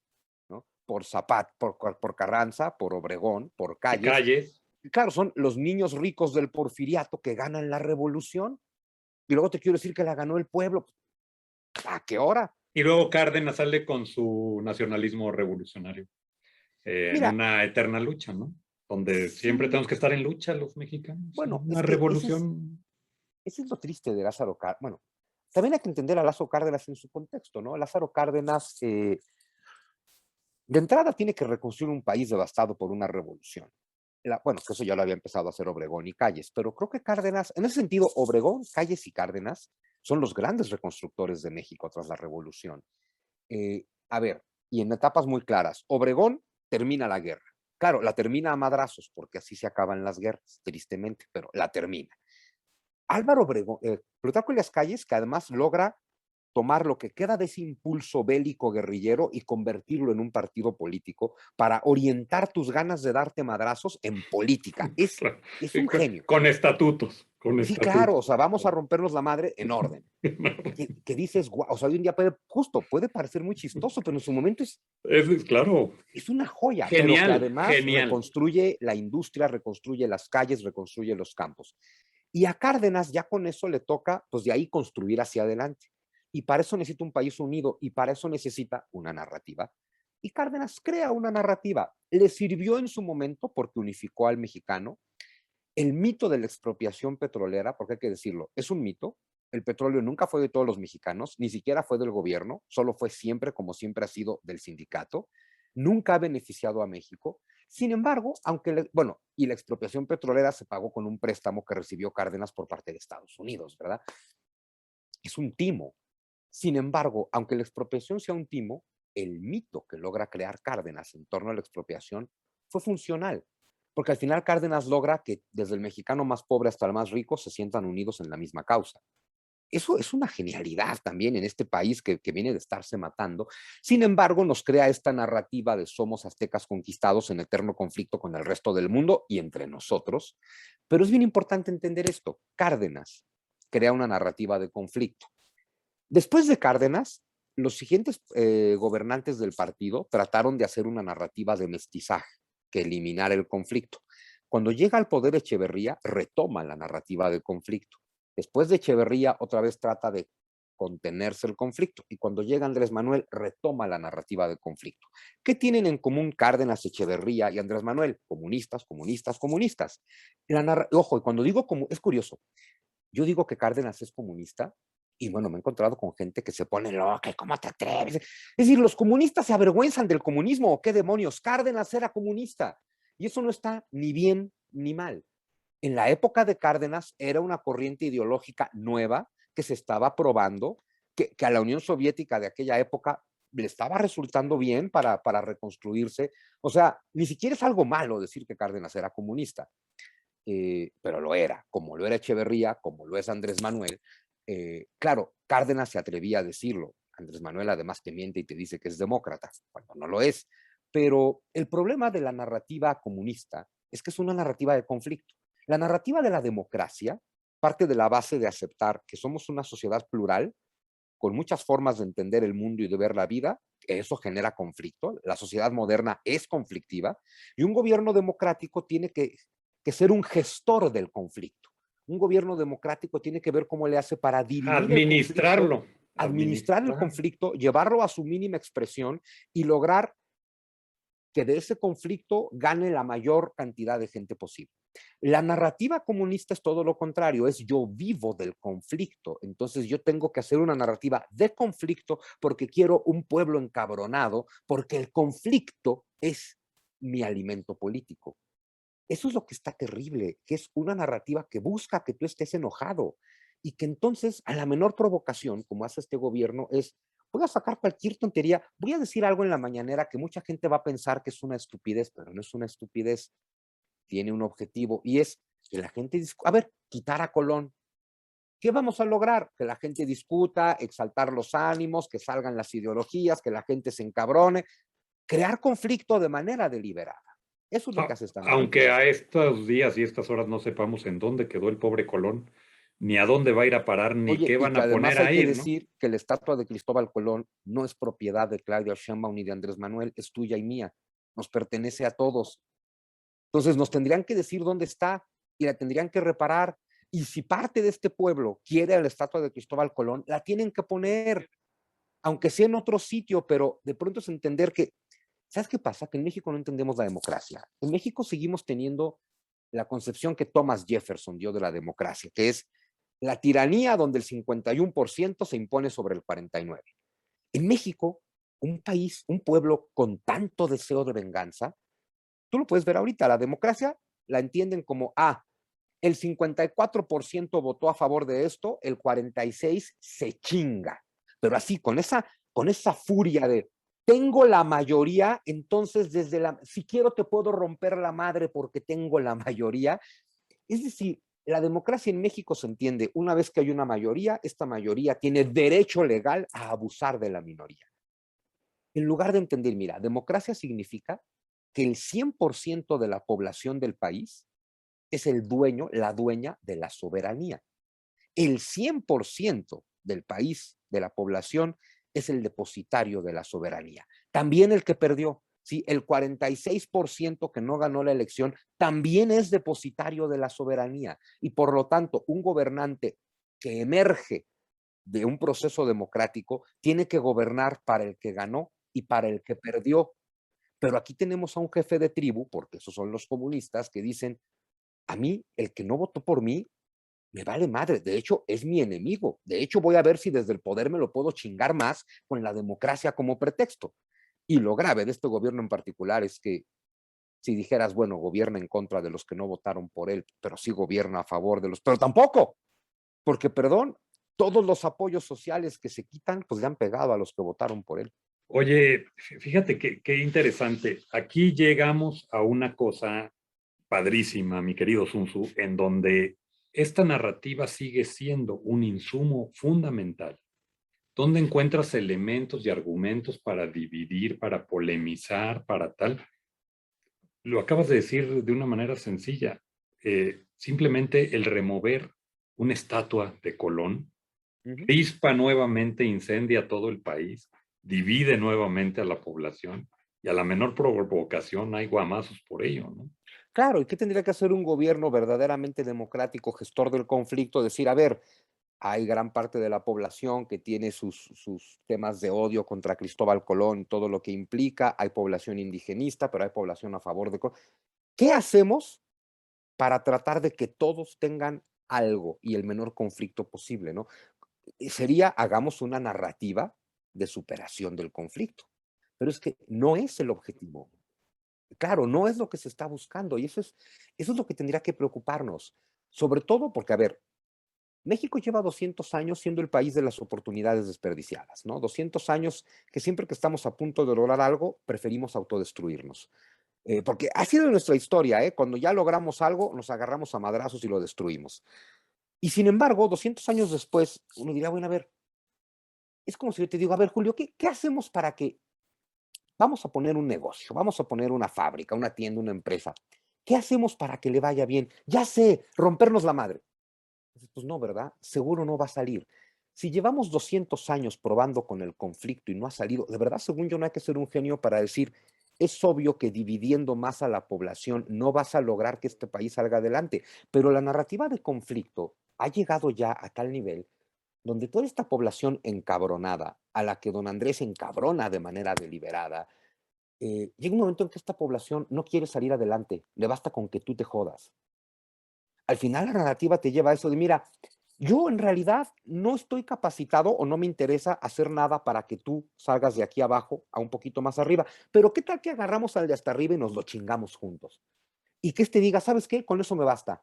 ¿no? Por Zapata, por Carranza, por Obregón, por Calles. Calles. Y claro, son los niños ricos del porfiriato que ganan la revolución y luego te quiero decir que la ganó el pueblo. ¿A qué hora? Y luego Cárdenas sale con su nacionalismo revolucionario, en Mira, una eterna lucha, ¿no? Donde siempre sí, tenemos que estar en lucha los mexicanos, en bueno, una es que revolución. ese es lo triste de Lázaro Cárdenas. Bueno, también hay que entender a Lázaro Cárdenas en su contexto, ¿no? Lázaro Cárdenas de entrada tiene que reconstruir un país devastado por una revolución. Bueno, que eso ya lo había empezado a hacer Obregón y Calles, pero creo que Cárdenas, en ese sentido, Obregón, Calles y Cárdenas son los grandes reconstructores de México tras la revolución. A ver, y en etapas muy claras, Obregón termina la guerra. Claro, la termina a madrazos, porque así se acaban las guerras, tristemente, pero la termina. Álvaro Obregón, Plutarco Elias Calles, que además logra tomar lo que queda de ese impulso bélico guerrillero y convertirlo en un partido político para orientar tus ganas de darte madrazos en política. Es un genio. Con estatutos, con Sí, claro, estatutos. o sea, vamos a rompernos la madre en orden. Que dices, guau, o sea, hoy en día puede parecer muy chistoso, pero en su momento Claro, es una joya, pero que genial, además genial. reconstruye la industria, reconstruye las calles, reconstruye los campos. Y a Cárdenas ya con eso le toca, pues de ahí construir hacia adelante. Y para eso necesita un país unido y para eso necesita una narrativa. Y Cárdenas crea una narrativa. Le sirvió en su momento porque unificó al mexicano. El mito de la expropiación petrolera, porque hay que decirlo, es un mito. El petróleo nunca fue de todos los mexicanos, ni siquiera fue del gobierno, solo fue siempre, como siempre ha sido, del sindicato. Nunca ha beneficiado a México. Sin embargo, bueno, y la expropiación petrolera se pagó con un préstamo que recibió Cárdenas por parte de Estados Unidos, ¿verdad? Es un timo. Sin embargo, aunque la expropiación sea un timo, el mito que logra crear Cárdenas en torno a la expropiación fue funcional, porque al final Cárdenas logra que desde el mexicano más pobre hasta el más rico se sientan unidos en la misma causa. Eso es una genialidad también en este país que viene de estarse matando. Sin embargo, nos crea esta narrativa de somos aztecas conquistados en eterno conflicto con el resto del mundo y entre nosotros. Pero es bien importante entender esto. Cárdenas crea una narrativa de conflicto. Después de Cárdenas, los siguientes gobernantes del partido trataron de hacer una narrativa de mestizaje que eliminara el conflicto. Cuando llega al poder Echeverría, retoma la narrativa del conflicto. Después de Echeverría, otra vez trata de contenerse el conflicto. Y cuando llega Andrés Manuel, retoma la narrativa del conflicto. ¿Qué tienen en común Cárdenas, Echeverría y Andrés Manuel? Comunistas, comunistas, comunistas. Ojo, y cuando digo como, es curioso, yo digo que Cárdenas es comunista y bueno, me he encontrado con gente que se pone loca, ¿cómo te atreves? Es decir, los comunistas se avergüenzan del comunismo, ¿qué demonios? Cárdenas era comunista y eso no está ni bien ni mal. En la época de Cárdenas era una corriente ideológica nueva que se estaba probando, que a la Unión Soviética de aquella época le estaba resultando bien para reconstruirse. O sea, ni siquiera es algo malo decir que Cárdenas era comunista. Pero lo era, como lo era Echeverría, como lo es Andrés Manuel. Claro, Cárdenas se atrevía a decirlo. Andrés Manuel además te miente y te dice que es demócrata, cuando no lo es. Pero el problema de la narrativa comunista es que es una narrativa de conflicto. La narrativa de la democracia parte de la base de aceptar que somos una sociedad plural, con muchas formas de entender el mundo y de ver la vida. Eso genera conflicto. La sociedad moderna es conflictiva y un gobierno democrático tiene que ser un gestor del conflicto. Un gobierno democrático tiene que ver cómo le hace para dirimir el conflicto, Administrarlo. administrar el conflicto, llevarlo a su mínima expresión y lograr que de ese conflicto gane la mayor cantidad de gente posible. La narrativa comunista es todo lo contrario, es yo vivo del conflicto, entonces yo tengo que hacer una narrativa de conflicto porque quiero un pueblo encabronado, porque el conflicto es mi alimento político. Eso es lo que está terrible, que es una narrativa que busca que tú estés enojado y que entonces a la menor provocación, como hace este gobierno, es voy a sacar cualquier tontería, voy a decir algo en la mañanera que mucha gente va a pensar que es una estupidez, pero no es una estupidez, tiene un objetivo y es que la gente, a ver, quitar a Colón. ¿Qué vamos a lograr? Que la gente discuta, exaltar los ánimos, que salgan las ideologías, que la gente se encabrone, crear conflicto de manera deliberada. Eso es lo que hace esta Aunque narrativa. a estos días y estas horas no sepamos en dónde quedó el pobre Colón, ni a dónde va a ir a parar, ni Oye, qué y van que a poner además hay que ahí, ¿no? decir que la estatua de Cristóbal Colón no es propiedad de Claudia Sheinbaum ni de Andrés Manuel, es tuya y mía, nos pertenece a todos. Entonces nos tendrían que decir dónde está y la tendrían que reparar. Y si parte de este pueblo quiere la estatua de Cristóbal Colón, la tienen que poner, aunque sea en otro sitio, pero de pronto es entender que, ¿sabes qué pasa? Que en México no entendemos la democracia. En México seguimos teniendo la concepción que Thomas Jefferson dio de la democracia, que es la tiranía donde el 51% se impone sobre el 49%. En México, un país, un pueblo con tanto deseo de venganza, tú lo puedes ver ahorita, la democracia la entienden como, el 54% votó a favor de esto, el 46% se chinga. Pero así, con esa furia de, tengo la mayoría, entonces si quiero te puedo romper la madre porque tengo la mayoría. Es decir, la democracia en México se entiende, una vez que hay una mayoría, esta mayoría tiene derecho legal a abusar de la minoría. En lugar de entender, mira, democracia significa que el 100% de la población del país es el dueño, la dueña de la soberanía. El 100% del país, de la población, es el depositario de la soberanía. También el que perdió. ¿sí? El 46% que no ganó la elección también es depositario de la soberanía y por lo tanto un gobernante que emerge de un proceso democrático tiene que gobernar para el que ganó y para el que perdió. Pero aquí tenemos a un jefe de tribu, porque esos son los comunistas, que dicen, a mí, el que no votó por mí, me vale madre. De hecho, es mi enemigo. De hecho, voy a ver si desde el poder me lo puedo chingar más con la democracia como pretexto. Y lo grave de este gobierno en particular es que si dijeras, bueno, gobierna en contra de los que no votaron por él, pero sí gobierna a favor de los, pero tampoco, porque perdón, todos los apoyos sociales que se quitan, pues le han pegado a los que votaron por él. Oye, fíjate qué interesante. Aquí llegamos a una cosa padrísima, mi querido Sun Tzu, en donde esta narrativa sigue siendo un insumo fundamental. ¿Dónde encuentras elementos y argumentos para dividir, para polemizar, para tal? Lo acabas de decir de una manera sencilla. Simplemente el remover una estatua de Colón, crispa nuevamente, incendia todo el país, divide nuevamente a la población y a la menor provocación hay guamazos por ello, ¿no? Claro, ¿y qué tendría que hacer un gobierno verdaderamente democrático, gestor del conflicto? Decir, a ver, hay gran parte de la población que tiene sus temas de odio contra Cristóbal Colón, todo lo que implica, hay población indigenista, pero hay población a favor de Colón. ¿Qué hacemos para tratar de que todos tengan algo y el menor conflicto posible, ¿no? Sería, hagamos una narrativa de superación del conflicto, pero es que no es el objetivo. Claro, no es lo que se está buscando y eso es lo que tendría que preocuparnos, sobre todo porque, a ver, México lleva 200 años siendo el país de las oportunidades desperdiciadas, ¿no? 200 años que siempre que estamos a punto de lograr algo, preferimos autodestruirnos. Porque ha sido nuestra historia, ¿eh? Cuando ya logramos algo, nos agarramos a madrazos y lo destruimos. Y sin embargo, 200 años después, uno dirá, bueno, a ver, es como si yo te digo, a ver, Julio, ¿qué hacemos para que vamos a poner un negocio, vamos a poner una fábrica, una tienda, una empresa? ¿Qué hacemos para que le vaya bien? Ya sé, rompernos la madre. Pues no, ¿verdad? Seguro no va a salir. Si llevamos 200 años probando con el conflicto y no ha salido, de verdad, según yo, no hay que ser un genio para decir, es obvio que dividiendo más a la población no vas a lograr que este país salga adelante, pero la narrativa de conflicto ha llegado ya a tal nivel donde toda esta población encabronada, a la que don Andrés encabrona de manera deliberada, llega un momento en que esta población no quiere salir adelante, le basta con que tú te jodas. Al final la narrativa te lleva a eso de, mira, yo en realidad no estoy capacitado o no me interesa hacer nada para que tú salgas de aquí abajo a un poquito más arriba, pero ¿qué tal que agarramos al de hasta arriba y nos lo chingamos juntos? Y que este diga, ¿sabes qué? Con eso me basta.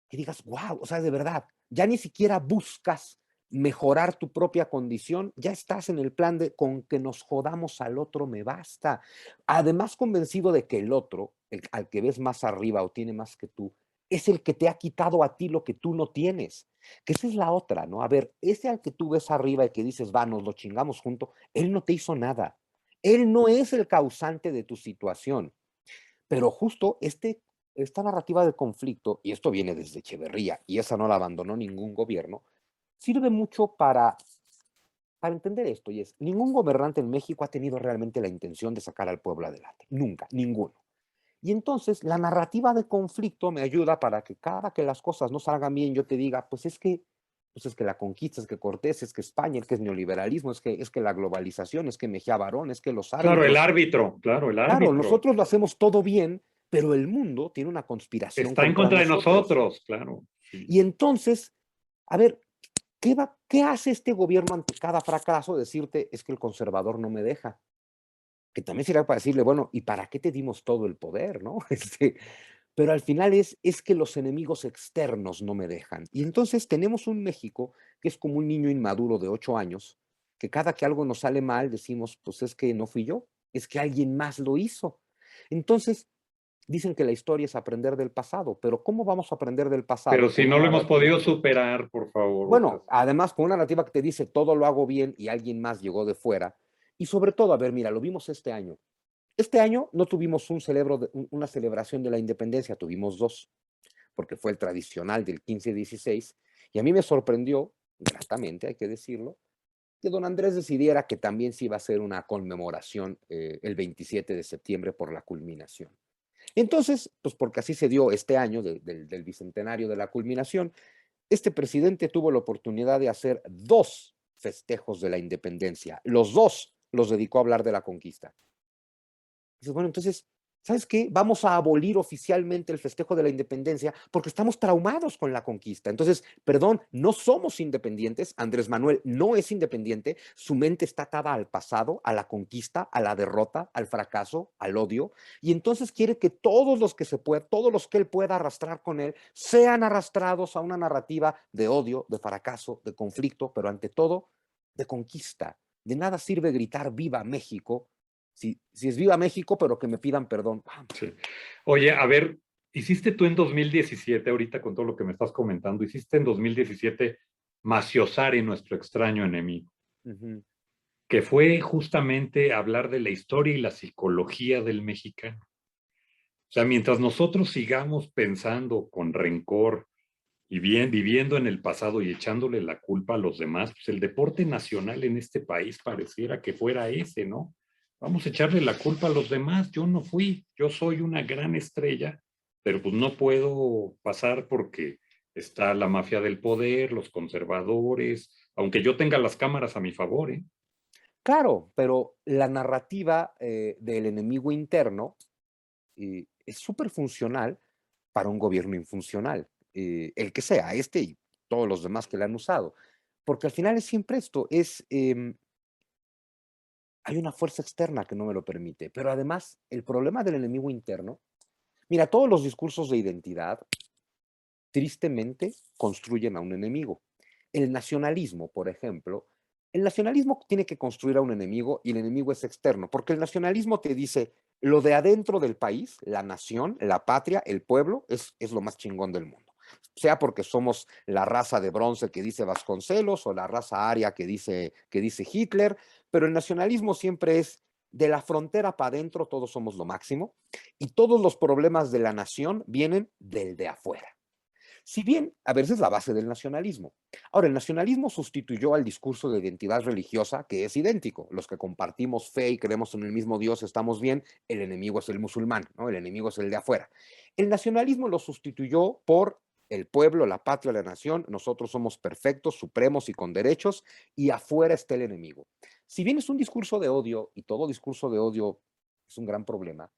Que digas, wow, o sea, de verdad, ya ni siquiera buscas mejorar tu propia condición, ya estás en el plan de con que nos jodamos al otro me basta. Además, convencido de que el otro, al que ves más arriba o tiene más que tú, es el que te ha quitado a ti lo que tú no tienes. Que esa es la otra, ¿no? A ver, ese al que tú ves arriba y que dices, va, nos lo chingamos junto, él no te hizo nada. Él no es el causante de tu situación. Pero justo esta narrativa de conflicto, y esto viene desde Echeverría, y esa no la abandonó ningún gobierno, sirve mucho para entender esto, y es, ningún gobernante en México ha tenido realmente la intención de sacar al pueblo adelante, nunca, ninguno. Y entonces la narrativa de conflicto me ayuda para que cada que las cosas no salgan bien, yo te diga, pues es que la conquista, es que Cortés, es que España, es que es neoliberalismo, es que la globalización, es que Mejía Barón, es que los Claro, árbitros. claro, el Claro, árbitro nosotros lo hacemos todo bien, pero el mundo tiene una conspiración está en contra contra de nosotros. nosotros, claro. Sí. Y entonces, a ver, ¿qué hace este gobierno ante cada fracaso? Decirte, es que el conservador no me deja. Que también sería para decirle, bueno, ¿y para qué te dimos todo el poder, no? Pero al final es que los enemigos externos no me dejan. Y entonces tenemos un México que es como un niño inmaduro de 8 años, que cada que algo nos sale mal decimos, pues es que no fui yo, es que alguien más lo hizo. Entonces, dicen que la historia es aprender del pasado, pero ¿cómo vamos a aprender del Pero pasado? si Con no una lo hemos narrativa. podido superar, por favor. O sea, Bueno, además con una narrativa que te dice todo lo hago bien y alguien más llegó de fuera. Y sobre todo, a ver, mira, lo vimos este año. Este año no tuvimos una celebración de la independencia, tuvimos dos, porque fue el tradicional del 15-16, y a mí me sorprendió, gratamente hay que decirlo, que don Andrés decidiera que también se iba a hacer una conmemoración el 27 de septiembre por la culminación. Entonces, pues porque así se dio este año del bicentenario de la culminación, este presidente tuvo la oportunidad de hacer dos festejos de la independencia. Los dos los dedicó a hablar de la conquista. Dices, bueno, entonces, ¿sabes qué? Vamos a abolir oficialmente el festejo de la independencia porque estamos traumados con la conquista. Entonces, perdón, no somos independientes. Andrés Manuel no es independiente. Su mente está atada al pasado, a la conquista, a la derrota, al fracaso, al odio. Y entonces quiere que todos los que se pueda, todos los que él pueda arrastrar con él, sean arrastrados a una narrativa de odio, de fracaso, de conflicto, pero ante todo, de conquista. De nada sirve gritar viva México si es viva México, pero que me pidan perdón. Sí. Oye, a ver, hiciste tú en 2017, ahorita con todo lo que me estás comentando, hiciste en 2017 Maciosare, nuestro extraño enemigo, que fue justamente hablar de la historia y la psicología del mexicano. O sea, mientras nosotros sigamos pensando con rencor y bien viviendo en el pasado y echándole la culpa a los demás, pues el deporte nacional en este país pareciera que fuera ese, ¿no? Vamos a echarle la culpa a los demás. Yo no fui, yo soy una gran estrella, pero pues no puedo pasar porque está la mafia del poder, los conservadores, aunque yo tenga las cámaras a mi favor, ¿eh? Claro, pero la narrativa del enemigo interno es súper funcional para un gobierno infuncional, el que sea, este y todos los demás que le han usado. Porque al final es siempre esto, hay una fuerza externa que no me lo permite, pero además el problema del enemigo interno, mira, todos los discursos de identidad tristemente construyen a un enemigo. El nacionalismo, por ejemplo, el nacionalismo tiene que construir a un enemigo y el enemigo es externo, porque el nacionalismo te dice lo de adentro del país, la nación, la patria, el pueblo, es lo más chingón del mundo. Sea porque somos la raza de bronce que dice Vasconcelos o la raza aria que dice Hitler, pero el nacionalismo siempre es de la frontera para adentro, todos somos lo máximo, y todos los problemas de la nación vienen del de afuera. Si bien a veces es la base del nacionalismo. Ahora, el nacionalismo sustituyó al discurso de identidad religiosa, que es idéntico. Los que compartimos fe y creemos en el mismo Dios estamos bien, el enemigo es el musulmán, ¿no? El enemigo es el de afuera. El nacionalismo lo sustituyó por el pueblo, la patria, la nación. Nosotros somos perfectos, supremos y con derechos, y afuera está el enemigo. Si bien es un discurso de odio, y todo discurso de odio es un gran problema,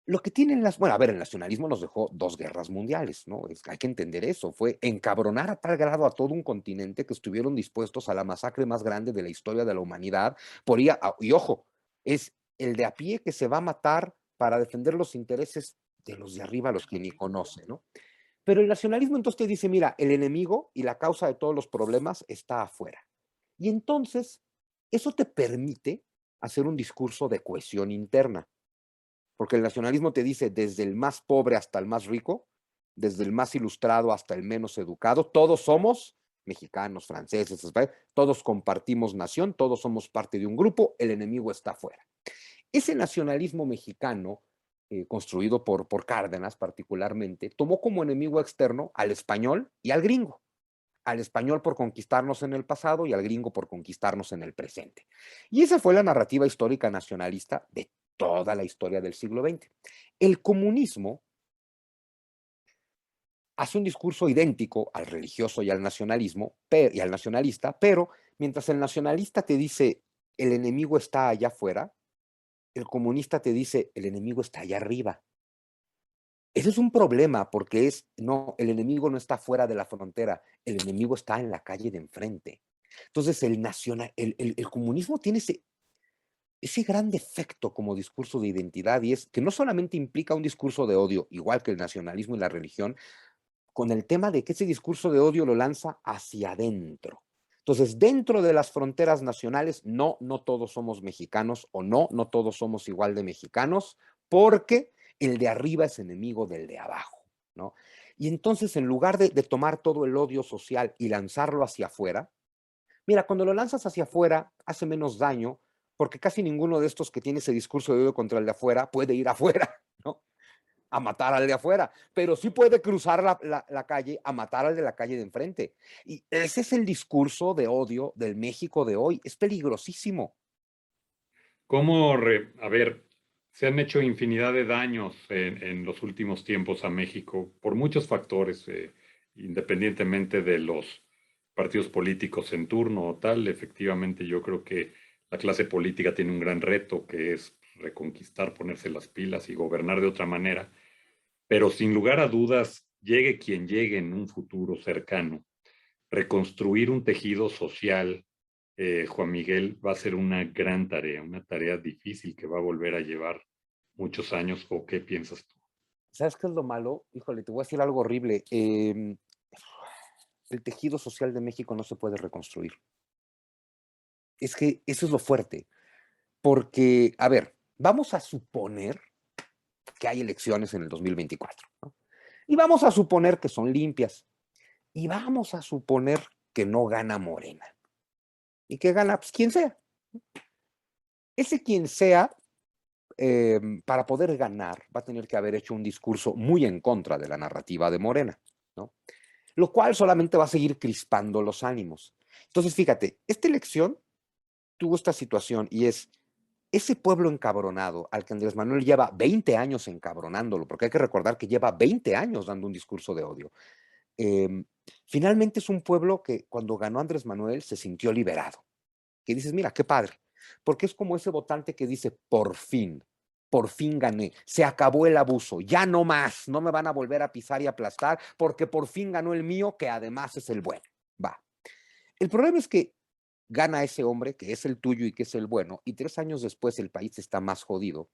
lo que tienen bueno, a ver, el nacionalismo nos dejó dos guerras mundiales, ¿no? Hay que entender eso, fue encabronar a tal grado a todo un continente que estuvieron dispuestos a la masacre más grande de la historia de la humanidad, y ojo, es el de a pie que se va a matar para defender los intereses de los de arriba, los que ni conoce, ¿no? Pero el nacionalismo entonces te dice, mira, el enemigo y la causa de todos los problemas está afuera. Y entonces, eso te permite hacer un discurso de cohesión interna. Porque el nacionalismo te dice desde el más pobre hasta el más rico, desde el más ilustrado hasta el menos educado, todos somos mexicanos, franceses, todos compartimos nación, todos somos parte de un grupo, el enemigo está afuera. Ese nacionalismo mexicano, construido por Cárdenas particularmente, tomó como enemigo externo al español y al gringo. Al español por conquistarnos en el pasado y al gringo por conquistarnos en el presente. Y esa fue la narrativa histórica nacionalista de toda la historia del siglo XX. El comunismo hace un discurso idéntico al religioso y al nacionalismo y al nacionalista, pero mientras el nacionalista te dice el enemigo está allá afuera, el comunista te dice el enemigo está allá arriba. Ese es un problema porque no, el enemigo no está fuera de la frontera, el enemigo está en la calle de enfrente. Entonces el comunismo tiene ese gran defecto como discurso de identidad, y es que no solamente implica un discurso de odio, igual que el nacionalismo y la religión, con el tema de que ese discurso de odio lo lanza hacia adentro. Entonces, dentro de las fronteras nacionales, no todos somos mexicanos, o no todos somos igual de mexicanos, porque el de arriba es enemigo del de abajo, ¿no? Y entonces, en lugar de tomar todo el odio social y lanzarlo hacia afuera, mira, cuando lo lanzas hacia afuera, hace menos daño, porque casi ninguno de estos que tiene ese discurso de odio contra el de afuera puede ir afuera, ¿no? a matar al de afuera, pero sí puede cruzar la calle a matar al de la calle de enfrente. Y ese es el discurso de odio del México de hoy. Es peligrosísimo. A ver, se han hecho infinidad de daños en los últimos tiempos a México por muchos factores, independientemente de los partidos políticos en turno o tal. Efectivamente, yo creo que la clase política tiene un gran reto que es reconquistar, ponerse las pilas y gobernar de otra manera. Pero sin lugar a dudas, llegue quien llegue en un futuro cercano, reconstruir un tejido social, Juan Miguel, va a ser una tarea difícil que va a volver a llevar muchos años. ¿O qué piensas tú? ¿Sabes qué es lo malo? Híjole, te voy a decir algo horrible. El tejido social de México no se puede reconstruir. Es que eso es lo fuerte. Porque, a ver, vamos a suponer que hay elecciones en el 2024, ¿no? Y vamos a suponer que son limpias. Y vamos a suponer que no gana Morena. Y que gana, pues, quien sea. Ese quien sea, para poder ganar, va a tener que haber hecho un discurso muy en contra de la narrativa de Morena, ¿no? Lo cual solamente va a seguir crispando los ánimos. Entonces, fíjate, esta elección tuvo esta situación y es ese pueblo encabronado al que Andrés Manuel lleva 20 años encabronándolo, porque hay que recordar que lleva 20 años dando un discurso de odio. Eh, Finalmente es un pueblo que cuando ganó Andrés Manuel se sintió liberado. Que dices, mira, qué padre. Porque es como ese votante que dice, por fin gané, se acabó el abuso, ya no más, no me van a volver a pisar y aplastar, porque por fin ganó el mío, que además es el bueno. Va. El problema es que gana ese hombre, que es el tuyo y que es el bueno, y 3 años después el país está más jodido,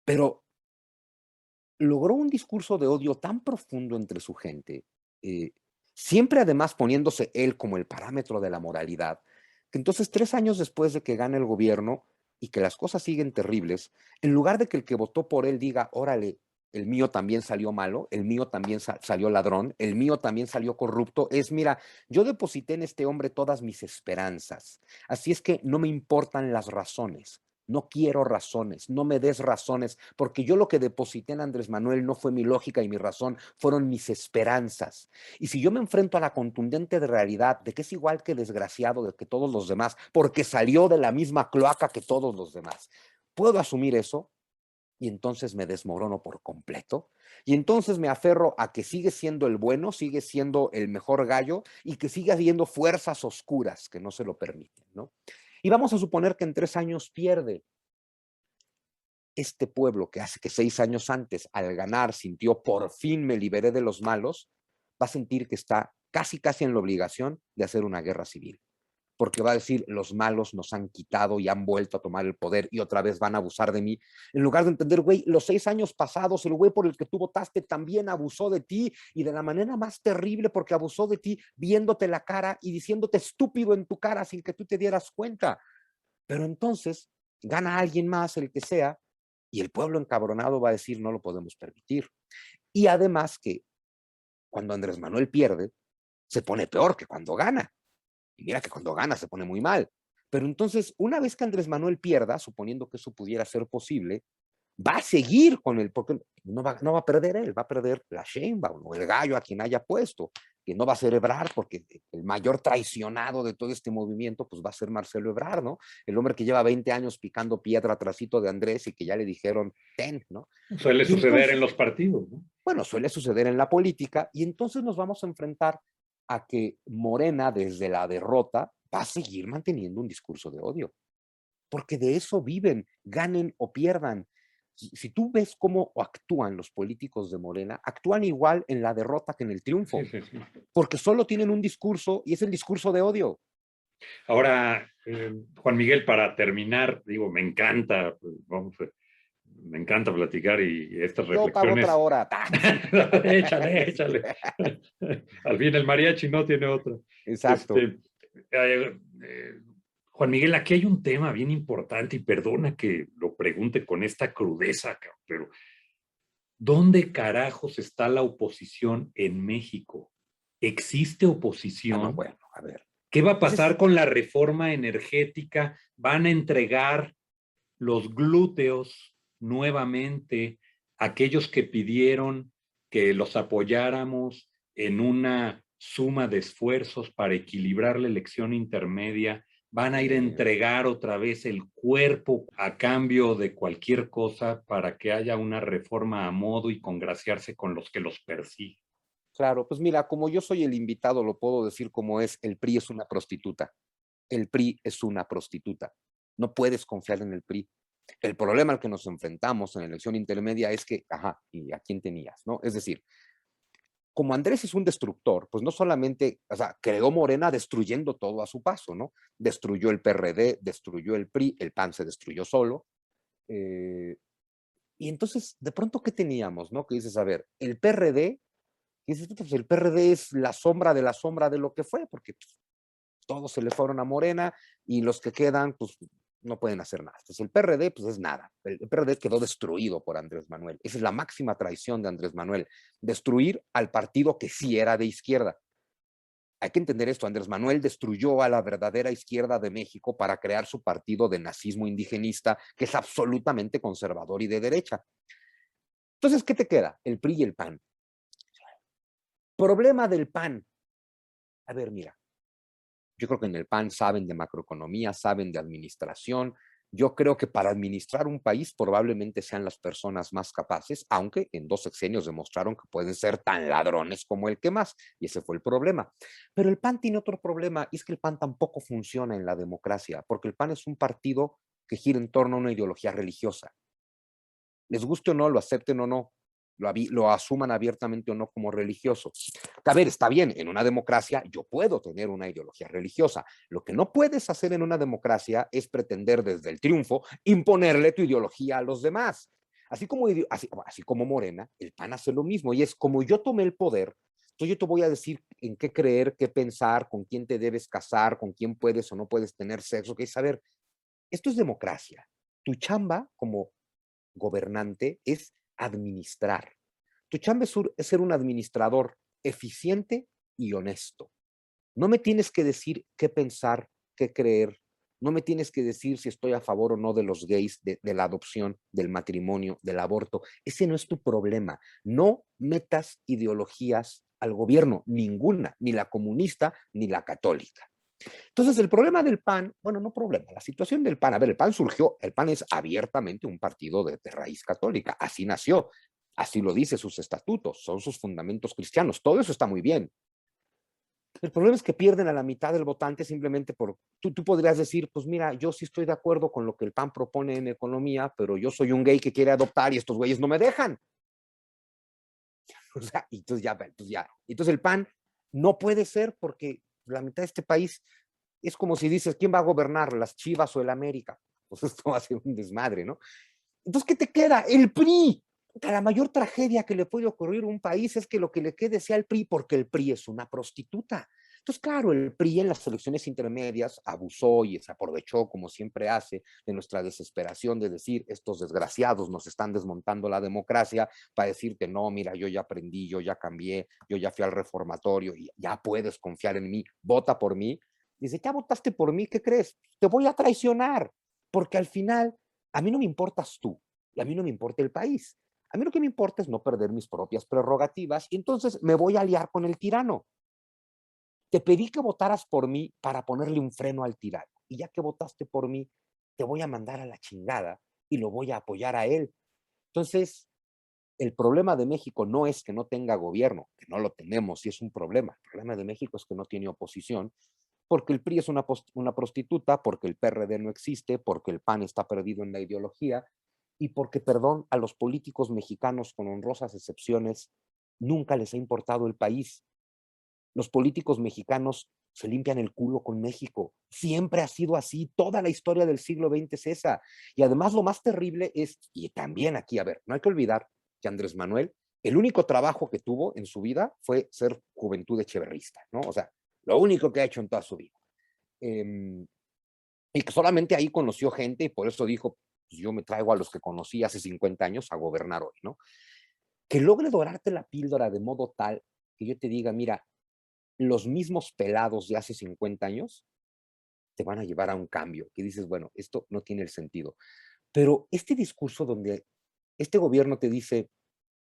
pero logró un discurso de odio tan profundo entre su gente, eh, siempre además poniéndose él como el parámetro de la moralidad, que entonces 3 años después de que gane el gobierno y que las cosas siguen terribles, en lugar de que el que votó por él diga, órale, el mío también salió malo, el mío también salió ladrón, el mío también salió corrupto, es, mira, yo deposité en este hombre todas mis esperanzas, así es que no me importan las razones. No quiero razones, no me des razones, porque yo lo que deposité en Andrés Manuel no fue mi lógica y mi razón, fueron mis esperanzas. Y si yo me enfrento a la contundente realidad de que es igual que desgraciado de que todos los demás, porque salió de la misma cloaca que todos los demás, puedo asumir eso y entonces me desmorono por completo. Y entonces me aferro a que sigue siendo el bueno, sigue siendo el mejor gallo y que sigue habiendo fuerzas oscuras que no se lo permiten, ¿no? Y vamos a suponer que en 3 años pierde. Este pueblo que hace que 6 años antes, al ganar, sintió por fin me liberé de los malos, va a sentir que está casi en la obligación de hacer una guerra civil. Porque va a decir, los malos nos han quitado y han vuelto a tomar el poder y otra vez van a abusar de mí. En lugar de entender, güey, los 6 años pasados, el güey por el que tú votaste también abusó de ti y de la manera más terrible porque abusó de ti viéndote la cara y diciéndote estúpido en tu cara sin que tú te dieras cuenta. Pero entonces gana alguien más, el que sea, y el pueblo encabronado va a decir, no lo podemos permitir. Y además que cuando Andrés Manuel pierde, se pone peor que cuando gana. Y mira que cuando gana se pone muy mal. Pero entonces, una vez que Andrés Manuel pierda, suponiendo que eso pudiera ser posible, va a seguir con él, porque no va a perder él, va a perder la Sheinbaum o el gallo a quien haya puesto, que no va a ser Ebrard, porque el mayor traicionado de todo este movimiento, pues va a ser Marcelo Ebrard, ¿no? El hombre que lleva 20 años picando piedra trasito de Andrés y que ya le dijeron, ten, ¿no? Suele Y suceder entonces, en los partidos, ¿no? bueno, suele suceder en la política, y entonces nos vamos a enfrentar a que Morena, desde la derrota, va a seguir manteniendo un discurso de odio, porque de eso viven, ganen o pierdan. Si tú ves cómo actúan los políticos de Morena, actúan igual en la derrota que en el triunfo, Sí, sí, sí. porque solo tienen un discurso y es el discurso de odio. Ahora, Juan Miguel, para terminar, digo, me encanta, me encanta platicar y estas Yo pago otra reflexiones. hora. Échale, échale. Al fin el mariachi no tiene otra. Exacto. Este, eh, eh, Juan Miguel, aquí hay un tema bien importante y perdona que lo pregunte con esta crudeza, pero ¿dónde carajos está la oposición en México? ¿Existe Ah, no, oposición? bueno, a ver. ¿Qué va a Ese es- pasar con la reforma energética? ¿Van a entregar los glúteos nuevamente aquellos que pidieron que los apoyáramos en una suma de esfuerzos para equilibrar la elección intermedia, van a ir a entregar otra vez el cuerpo a cambio de cualquier cosa para que haya una reforma a modo y congraciarse con los que los persiguen. Claro, pues mira, como yo soy el invitado, lo puedo decir como es, el PRI es una prostituta. El PRI es una prostituta. No puedes confiar en el PRI. El problema al que nos enfrentamos en la elección intermedia es que, ajá, ¿y a quién tenías? ¿No? Es decir, como Andrés es un destructor, pues no solamente, o sea, creó Morena destruyendo todo a su paso, ¿no? Destruyó el PRD, destruyó el PRI, el PAN se destruyó solo. Y entonces, de pronto, ¿qué teníamos, no? Que dices, a ver, el PRD, y dices, pues el PRD es la sombra de lo que fue, porque pues, todos se le fueron a Morena y los que quedan, pues no pueden hacer nada. Entonces el PRD, pues es nada. El PRD quedó destruido por Andrés Manuel. Esa es la máxima traición de Andrés Manuel, destruir al partido que sí era de izquierda. Hay que entender esto, Andrés Manuel destruyó a la verdadera izquierda de México para crear su partido de nazismo indigenista, que es absolutamente conservador y de derecha. Entonces, ¿qué te queda? El PRI y el PAN. Problema del PAN. A ver, mira, yo creo que en el PAN saben de macroeconomía, saben de administración. Yo creo que para administrar un país probablemente sean las personas más capaces, aunque en 2 sexenios demostraron que pueden ser tan ladrones como el que más, y ese fue el problema. Pero el PAN tiene otro problema, y es que el PAN tampoco funciona en la democracia, porque el PAN es un partido que gira en torno a una ideología religiosa. Les guste o no, lo acepten o no, lo asuman abiertamente o no como religioso. A ver, está bien, en una democracia yo puedo tener una ideología religiosa. Lo que no puedes hacer en una democracia es pretender desde el triunfo imponerle tu ideología a los demás. Así como Morena, el PAN hace lo mismo y es como yo tomé el poder, entonces yo te voy a decir en qué creer, qué pensar, con quién te debes casar, con quién puedes o no puedes tener sexo, que es saber, esto es democracia. Tu chamba como gobernante es administrar. Tu chamba es ser un administrador eficiente y honesto. No me tienes que decir qué pensar, qué creer. No me tienes que decir si estoy a favor o no de los gays, de la adopción, del matrimonio, del aborto. Ese no es tu problema. No metas ideologías al gobierno, ninguna, ni la comunista ni la católica. Entonces, el problema del PAN, bueno, no problema, la situación del PAN, a ver, el PAN surgió, el PAN es abiertamente un partido de raíz católica, así nació, así lo dice sus estatutos, son sus fundamentos cristianos, todo eso está muy bien. El problema es que pierden a la mitad del votante simplemente por, tú podrías decir, pues mira, yo sí estoy de acuerdo con lo que el PAN propone en economía, pero yo soy un gay que quiere adoptar y estos güeyes no me dejan. O sea, entonces el PAN no puede ser porque la mitad de este país es como si dices, ¿quién va a gobernar? ¿Las Chivas o el América? Pues esto va a ser un desmadre, ¿no? Entonces, ¿qué te queda? El PRI. La mayor tragedia que le puede ocurrir a un país es que lo que le quede sea el PRI, porque el PRI es una prostituta. Entonces, claro, el PRI en las elecciones intermedias abusó y se aprovechó, como siempre hace, de nuestra desesperación de decir, estos desgraciados nos están desmontando la democracia, para decirte, no, mira, yo ya aprendí, yo ya cambié, yo ya fui al reformatorio y ya puedes confiar en mí, vota por mí. Dice, ya votaste por mí, ¿qué crees? Te voy a traicionar, porque al final a mí no me importas tú y a mí no me importa el país. A mí lo que me importa es no perder mis propias prerrogativas y entonces me voy a aliar con el tirano. Te pedí que votaras por mí para ponerle un freno al tirano y ya que votaste por mí, te voy a mandar a la chingada y lo voy a apoyar a él. Entonces, el problema de México no es que no tenga gobierno, que no lo tenemos y es un problema. El problema de México es que no tiene oposición porque el PRI es una prostituta, porque el PRD no existe, porque el PAN está perdido en la ideología y porque, perdón, a los políticos mexicanos, con honrosas excepciones, nunca les ha importado el país. Los políticos mexicanos se limpian el culo con México. Siempre ha sido así. Toda la historia del siglo XX es esa. Y además lo más terrible es, y también aquí, a ver, no hay que olvidar que Andrés Manuel, el único trabajo que tuvo en su vida fue ser juventud echeverrista, ¿no? O sea, lo único que ha hecho en toda su vida. Y que solamente ahí conoció gente y por eso dijo, pues yo me traigo a los que conocí hace 50 años a gobernar hoy, ¿no? Que logre dorarte la píldora de modo tal que yo te diga, mira, los mismos pelados de hace 50 años te van a llevar a un cambio, que dices, bueno, esto no tiene el sentido. Pero este discurso donde Este gobierno te dice,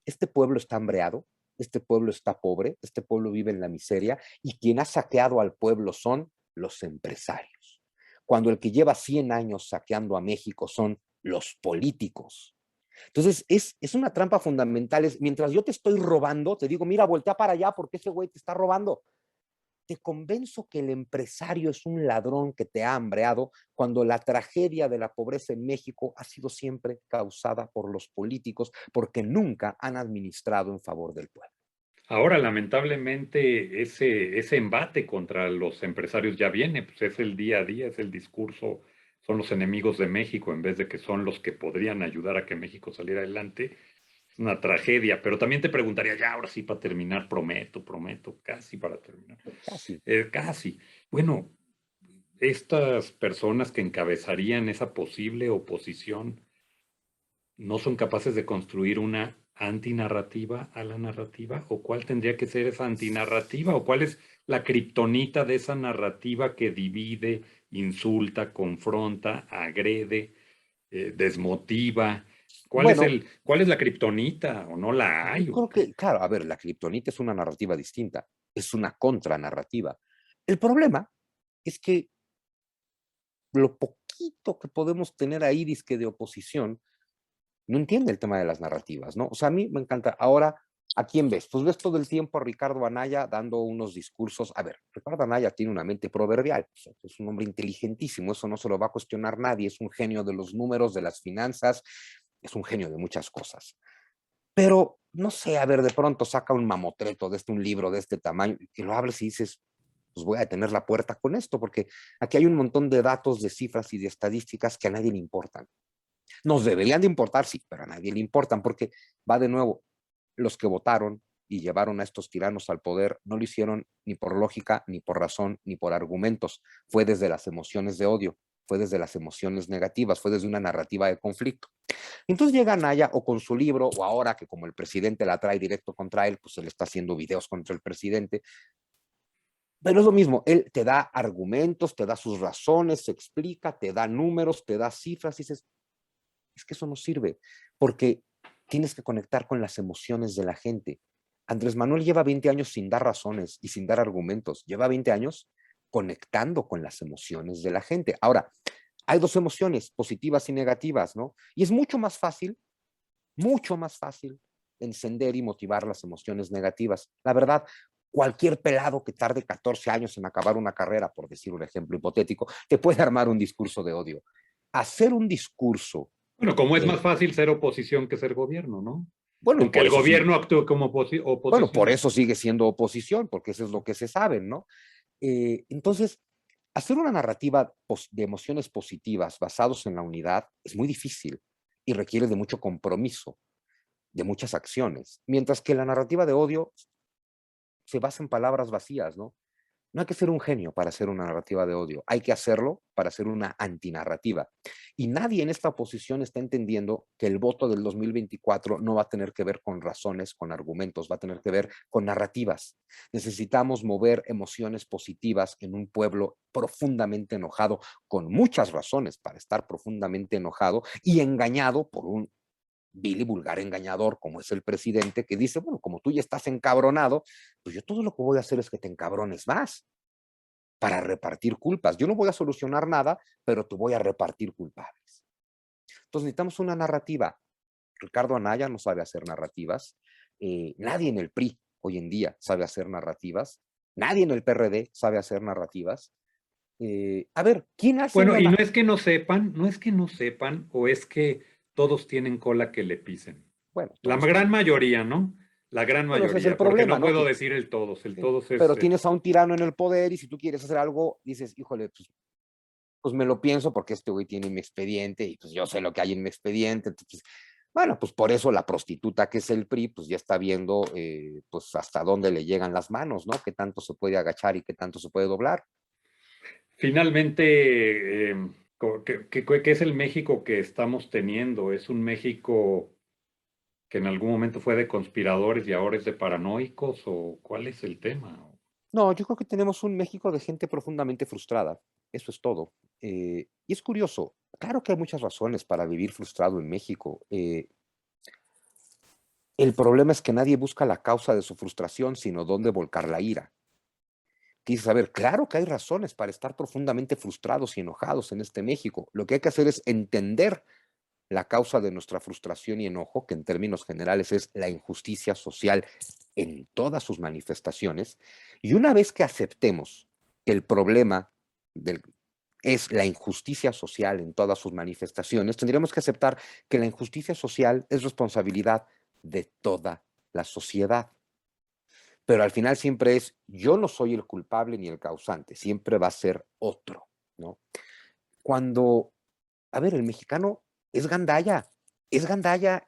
este pueblo está hambreado, este pueblo está pobre, este pueblo vive en la miseria y quien ha saqueado al pueblo son los empresarios. Cuando el que lleva 100 años saqueando a México son los políticos. Entonces, es una trampa fundamental. Es, mientras yo te estoy robando, te digo, mira, voltea para allá porque ese güey te está robando. Te convenzo que el empresario es un ladrón que te ha hambreado cuando la tragedia de la pobreza en México ha sido siempre causada por los políticos porque nunca han administrado en favor del pueblo. Ahora, lamentablemente, ese embate contra los empresarios ya viene, pues es el día a día, es el discurso, son los enemigos de México en vez de que son los que podrían ayudar a que México saliera adelante. Es una tragedia, pero también te preguntaría, ya ahora sí para terminar, prometo, casi para terminar. Casi. Casi. Bueno, estas personas que encabezarían esa posible oposición no son capaces de construir una antinarrativa a la narrativa, o cuál tendría que ser esa antinarrativa, o cuál es la kriptonita de esa narrativa que divide, insulta, confronta, agrede, desmotiva. Bueno, ¿Cuál es la kriptonita? ¿O no la yo hay? creo que, claro, a ver, la kriptonita es una narrativa distinta, es una contranarrativa. El problema es que lo poquito que podemos tener ahí disque de oposición no entiende el tema de las narrativas, ¿no? O sea, a mí me encanta. Ahora, ¿a quién ves? Pues ves todo el tiempo a Ricardo Anaya dando unos discursos. A ver, Ricardo Anaya tiene una mente proverbial, o sea, es un hombre inteligentísimo, eso no se lo va a cuestionar nadie, es un genio de los números, de las finanzas, es un genio de muchas cosas. Pero, no sé, a ver, de pronto saca un mamotreto de un libro de este tamaño, que lo hables y dices, pues voy a detener la puerta con esto, porque aquí hay un montón de datos, de cifras y de estadísticas que a nadie le importan. Nos deberían de importar, sí, pero a nadie le importan porque va de nuevo, los que votaron y llevaron a estos tiranos al poder no lo hicieron ni por lógica, ni por razón, ni por argumentos. Fue desde las emociones de odio, fue desde las emociones negativas, fue desde una narrativa de conflicto. Entonces llega Naya o con su libro, o ahora que como el presidente la trae directo contra él, pues él está haciendo videos contra el presidente. Pero es lo mismo, él te da argumentos, te da sus razones, se explica, te da números, te da cifras y dices, es que eso no sirve, porque tienes que conectar con las emociones de la gente. Andrés Manuel lleva 20 años sin dar razones y sin dar argumentos, lleva 20 años conectando con las emociones de la gente. Ahora, hay dos emociones, positivas y negativas, ¿no? Y es mucho más fácil encender y motivar las emociones negativas. La verdad, cualquier pelado que tarde 14 años en acabar una carrera, por decir un ejemplo hipotético, te puede armar un discurso de odio. Hacer un discurso Bueno, como es más de, fácil ser oposición que ser gobierno, ¿no? bueno, y Aunque por el eso sí, gobierno actúe como bueno, por oposición. eso sigue siendo oposición, porque eso es lo que se sabe, ¿no? Entonces, hacer una narrativa de emociones positivas basados en la unidad es muy difícil y requiere de mucho compromiso, de muchas acciones, mientras que la narrativa de odio se basa en palabras vacías, ¿no? No hay que ser un genio para hacer una narrativa de odio, hay que hacerlo para hacer una antinarrativa. Y nadie en esta oposición está entendiendo que el voto del 2024 no va a tener que ver con razones, con argumentos, va a tener que ver con narrativas. Necesitamos mover emociones positivas en un pueblo profundamente enojado, con muchas razones para estar profundamente enojado y engañado por un vil y vulgar engañador como es el presidente que dice, bueno, como tú ya estás encabronado, pues yo todo lo que voy a hacer es que te encabrones más para repartir culpas. Yo no voy a solucionar nada, pero tú voy a repartir culpables. Entonces necesitamos una narrativa. Ricardo Anaya no sabe hacer narrativas. Nadie en el PRI hoy en día sabe hacer narrativas. Nadie en el PRD sabe hacer narrativas. A ver, ¿quién hace Bueno, una y no narrativa? es que no sepan, no es que no sepan, o es que todos tienen cola que le pisen. Bueno, La todos gran tienen. mayoría, ¿no? La gran Bueno, ese es el mayoría, porque problema, no ¿no? puedo Que, decir el sí, todos es, pero tienes a un tirano en el poder y si tú quieres hacer algo, dices, híjole, pues me lo pienso porque este güey tiene mi expediente y pues yo sé lo que hay en mi expediente. Entonces, bueno, pues por eso la prostituta que es el PRI, pues ya está viendo pues hasta dónde le llegan las manos, ¿no? Qué tanto se puede agachar y qué tanto se puede doblar. finalmente, ¿qué es el México que estamos teniendo? ¿Es un México que en algún momento fue de conspiradores y ahora es de paranoicos? ¿O cuál es el tema? No, yo creo que tenemos un México de gente profundamente frustrada. Eso es todo. Y es curioso. Claro que hay muchas razones para vivir frustrado en México. El problema es que nadie busca la causa de su frustración, sino dónde volcar la ira. Dices, a ver, claro que hay razones para estar profundamente frustrados y enojados en este México. Lo que hay que hacer es entender la causa de nuestra frustración y enojo, que en términos generales es la injusticia social en todas sus manifestaciones. Y una vez que aceptemos que el problema es la injusticia social en todas sus manifestaciones, tendríamos que aceptar que la injusticia social es responsabilidad de toda la sociedad. Pero al final siempre es, yo no soy el culpable ni el causante, siempre va a ser otro, ¿no? Cuando, a ver, el mexicano es gandalla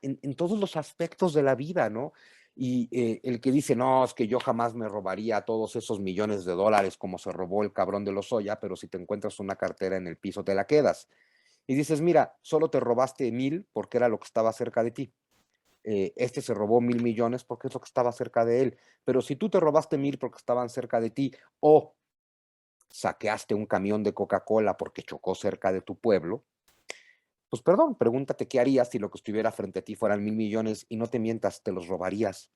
en todos los aspectos de la vida, ¿no? Y el que dice, no, es que yo jamás me robaría todos esos millones de dólares como se robó el cabrón de Lozoya, pero si te encuentras una cartera en el piso te la quedas. Y dices, mira, solo te robaste 1,000 porque era lo que estaba cerca de ti. Este se robó 1,000 millones porque es lo que estaba cerca de él. Pero si tú te robaste 1,000 porque estaban cerca de ti o saqueaste un camión de Coca-Cola porque chocó cerca de tu pueblo, pues perdón, pregúntate qué harías si lo que estuviera frente a ti fueran 1,000 millones y no te mientas, te los robarías.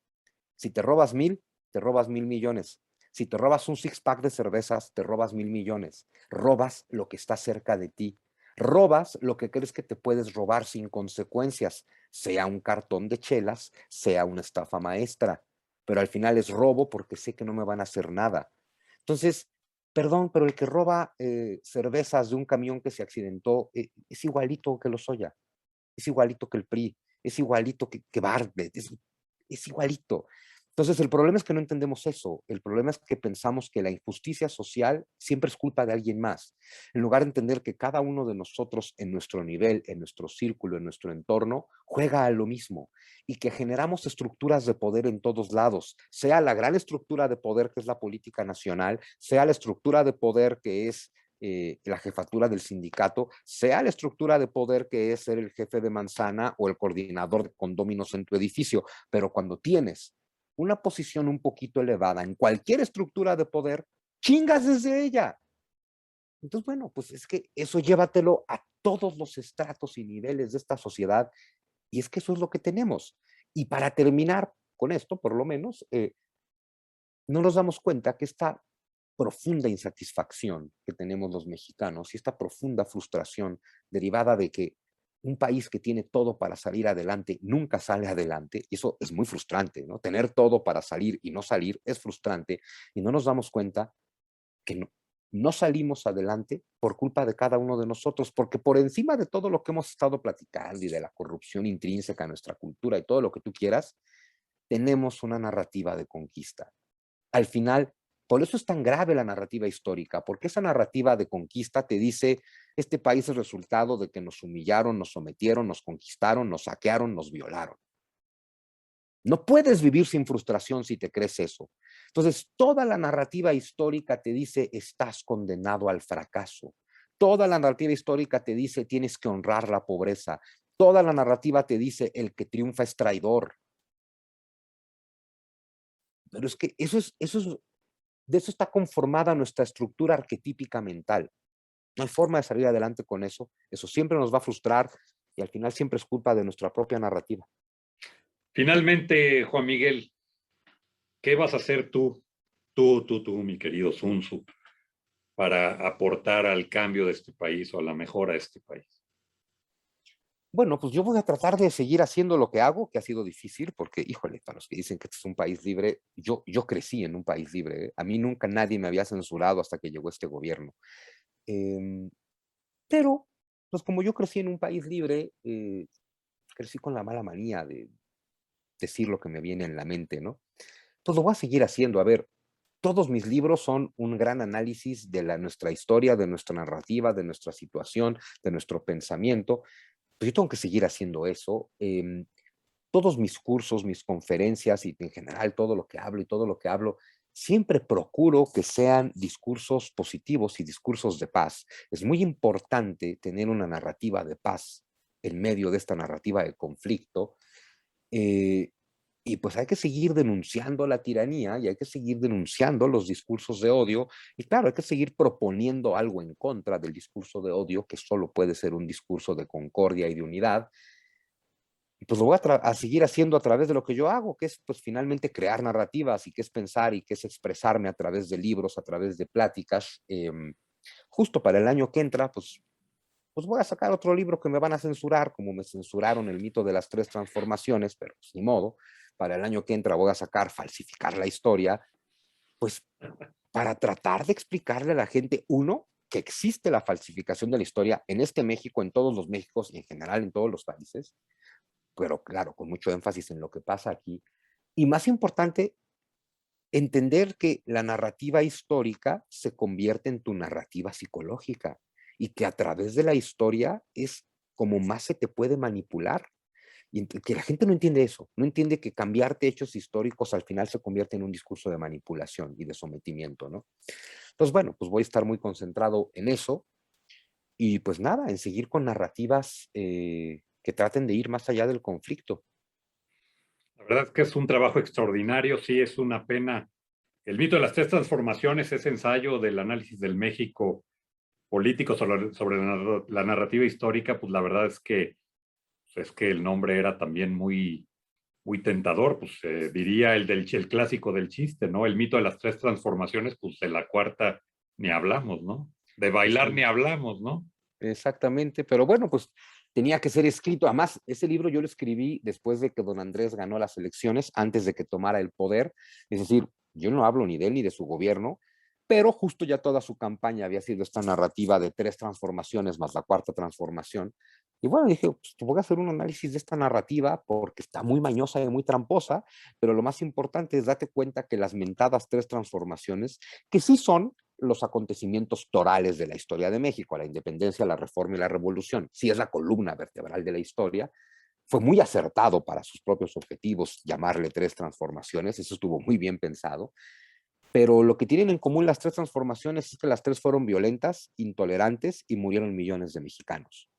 Si te robas 1,000, te robas 1,000 millones. Si te robas un six-pack de cervezas, te robas 1,000 millones. Robas lo que está cerca de ti. Robas lo que crees que te puedes robar sin consecuencias, sea un cartón de chelas, sea una estafa maestra. Pero al final es robo porque sé que no me van a hacer nada. Entonces, perdón, pero el que roba cervezas de un camión que se accidentó es igualito que Lozoya, es igualito que el PRI, es igualito que Bartlett, es igualito. Entonces, el problema es que no entendemos eso. El problema es que pensamos que la injusticia social siempre es culpa de alguien más, en lugar de entender que cada uno de nosotros en nuestro nivel, en nuestro círculo, en nuestro entorno, juega a lo mismo y que generamos estructuras de poder en todos lados, sea la gran estructura de poder que es la política nacional, sea la estructura de poder que es la jefatura del sindicato, sea la estructura de poder que es ser el jefe de manzana o el coordinador de condóminos en tu edificio, pero cuando tienes una posición un poquito elevada en cualquier estructura de poder, chingas desde ella. Entonces, bueno, pues es que eso llévatelo a todos los estratos y niveles de esta sociedad y es que eso es lo que tenemos. Y para terminar con esto, por lo menos, no nos damos cuenta que esta profunda insatisfacción que tenemos los mexicanos y esta profunda frustración derivada de que un país que tiene todo para salir adelante nunca sale adelante, y eso es muy frustrante, ¿no? Tener todo para salir y no salir es frustrante, y no nos damos cuenta que no salimos adelante por culpa de cada uno de nosotros, porque por encima de todo lo que hemos estado platicando y de la corrupción intrínseca a nuestra cultura y todo lo que tú quieras, tenemos una narrativa de conquista. Al final, por eso es tan grave la narrativa histórica, porque esa narrativa de conquista te dice, este país es resultado de que nos humillaron, nos sometieron, nos conquistaron, nos saquearon, nos violaron. No puedes vivir sin frustración si te crees eso. Entonces, toda la narrativa histórica te dice, estás condenado al fracaso. Toda la narrativa histórica te dice, tienes que honrar la pobreza. Toda la narrativa te dice, el que triunfa es traidor. Pero es que de eso está conformada nuestra estructura arquetípica mental. No hay forma de salir adelante con eso. Eso siempre nos va a frustrar y al final siempre es culpa de nuestra propia narrativa. Finalmente, Juan Miguel, ¿qué vas a hacer tú, mi querido Sun Tzu, para aportar al cambio de este país o a la mejora de este país? Bueno, pues yo voy a tratar de seguir haciendo lo que hago, que ha sido difícil, porque, híjole, para los que dicen que este es un país libre, yo crecí en un país libre, ¿eh? A mí nunca nadie me había censurado hasta que llegó este gobierno. Em, pero, pues como yo crecí en un país libre, crecí con la mala manía de decir lo que me viene en la mente, ¿no? Pues lo voy a seguir haciendo. A ver, todos mis libros son un gran análisis de nuestra historia, de nuestra narrativa, de nuestra situación, de nuestro pensamiento. Pues yo tengo que seguir haciendo eso. Todos mis cursos, mis conferencias y en general todo lo que hablo y todo lo que hablo, siempre procuro que sean discursos positivos y discursos de paz. Es muy importante tener una narrativa de paz en medio de esta narrativa de conflicto. eh, y pues hay que seguir denunciando la tiranía y hay que seguir denunciando los discursos de odio. Y claro, hay que seguir proponiendo algo en contra del discurso de odio, que solo puede ser un discurso de concordia y de unidad. pues lo voy a seguir haciendo a través de lo que yo hago, que es pues finalmente crear narrativas y que es pensar y que es expresarme a través de libros, a través de pláticas. Justo para el año que entra, pues voy a sacar otro libro que me van a censurar, como me censuraron el mito de las tres transformaciones, pero pues ni modo. Para el año que entra voy a sacar Falsificar la historia, pues para tratar de explicarle a la gente, uno, que existe la falsificación de la historia en este México, en todos los Méxicos y en general en todos los países, pero claro, con mucho énfasis en lo que pasa aquí. Y más importante, entender que la narrativa histórica se convierte en tu narrativa psicológica y que a través de la historia es como más se te puede manipular. Y que la gente no entiende eso, no entiende que cambiarte hechos históricos al final se convierte en un discurso de manipulación y de sometimiento, ¿no? Entonces, bueno, pues voy a estar muy concentrado en eso y pues nada, en seguir con narrativas que traten de ir más allá del conflicto. La verdad es que es un trabajo extraordinario, sí, es una pena. El mito de las tres transformaciones, ese ensayo del análisis del México político sobre la narrativa histórica, pues la verdad es que el nombre era también muy tentador, pues diría el clásico del chiste, ¿no? El mito de las tres transformaciones, pues de la cuarta ni hablamos, ¿no? De Pues bailar sí, ni hablamos, ¿no? exactamente, pero bueno, pues tenía que ser escrito. Además, ese libro yo lo escribí después de que don Andrés ganó las elecciones, antes de que tomara el poder. Es decir, yo no hablo ni de él ni de su gobierno, pero justo ya toda su campaña había sido esta narrativa de tres transformaciones más la cuarta transformación. Y bueno, dije, pues voy a hacer un análisis de esta narrativa porque está muy mañosa y muy tramposa, pero lo más importante es darte cuenta que las mentadas tres transformaciones, que sí son los acontecimientos torales de la historia de México, la independencia, la reforma y la revolución, sí es la columna vertebral de la historia, fue muy acertado para sus propios objetivos llamarle tres transformaciones, eso estuvo muy bien pensado, pero lo que tienen en común las tres transformaciones es que las tres fueron violentas, intolerantes y murieron millones de mexicanos.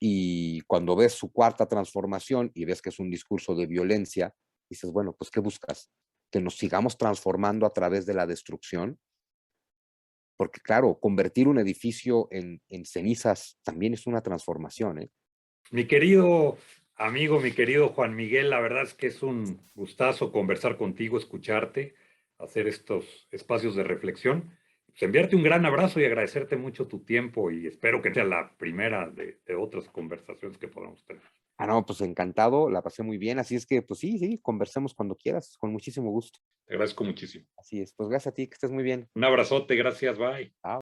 Y cuando ves su cuarta transformación y ves que es un discurso de violencia, dices, bueno, pues ¿qué buscas? ¿Que nos sigamos transformando a través de la destrucción? Porque claro, convertir un edificio en cenizas también es una transformación, ¿eh? Mi querido amigo, mi querido Juan Miguel, la verdad es que es un gustazo conversar contigo, escucharte, hacer estos espacios de reflexión. Pues enviarte un gran abrazo y agradecerte mucho tu tiempo y espero que sea la primera de otras conversaciones que podamos tener. Ah, no, pues encantado, la pasé muy bien, así es que, pues sí, sí, conversemos cuando quieras, con muchísimo gusto. Te agradezco muchísimo. Así es, pues gracias a ti, que estés muy bien. Un abrazote, gracias, bye. Chao.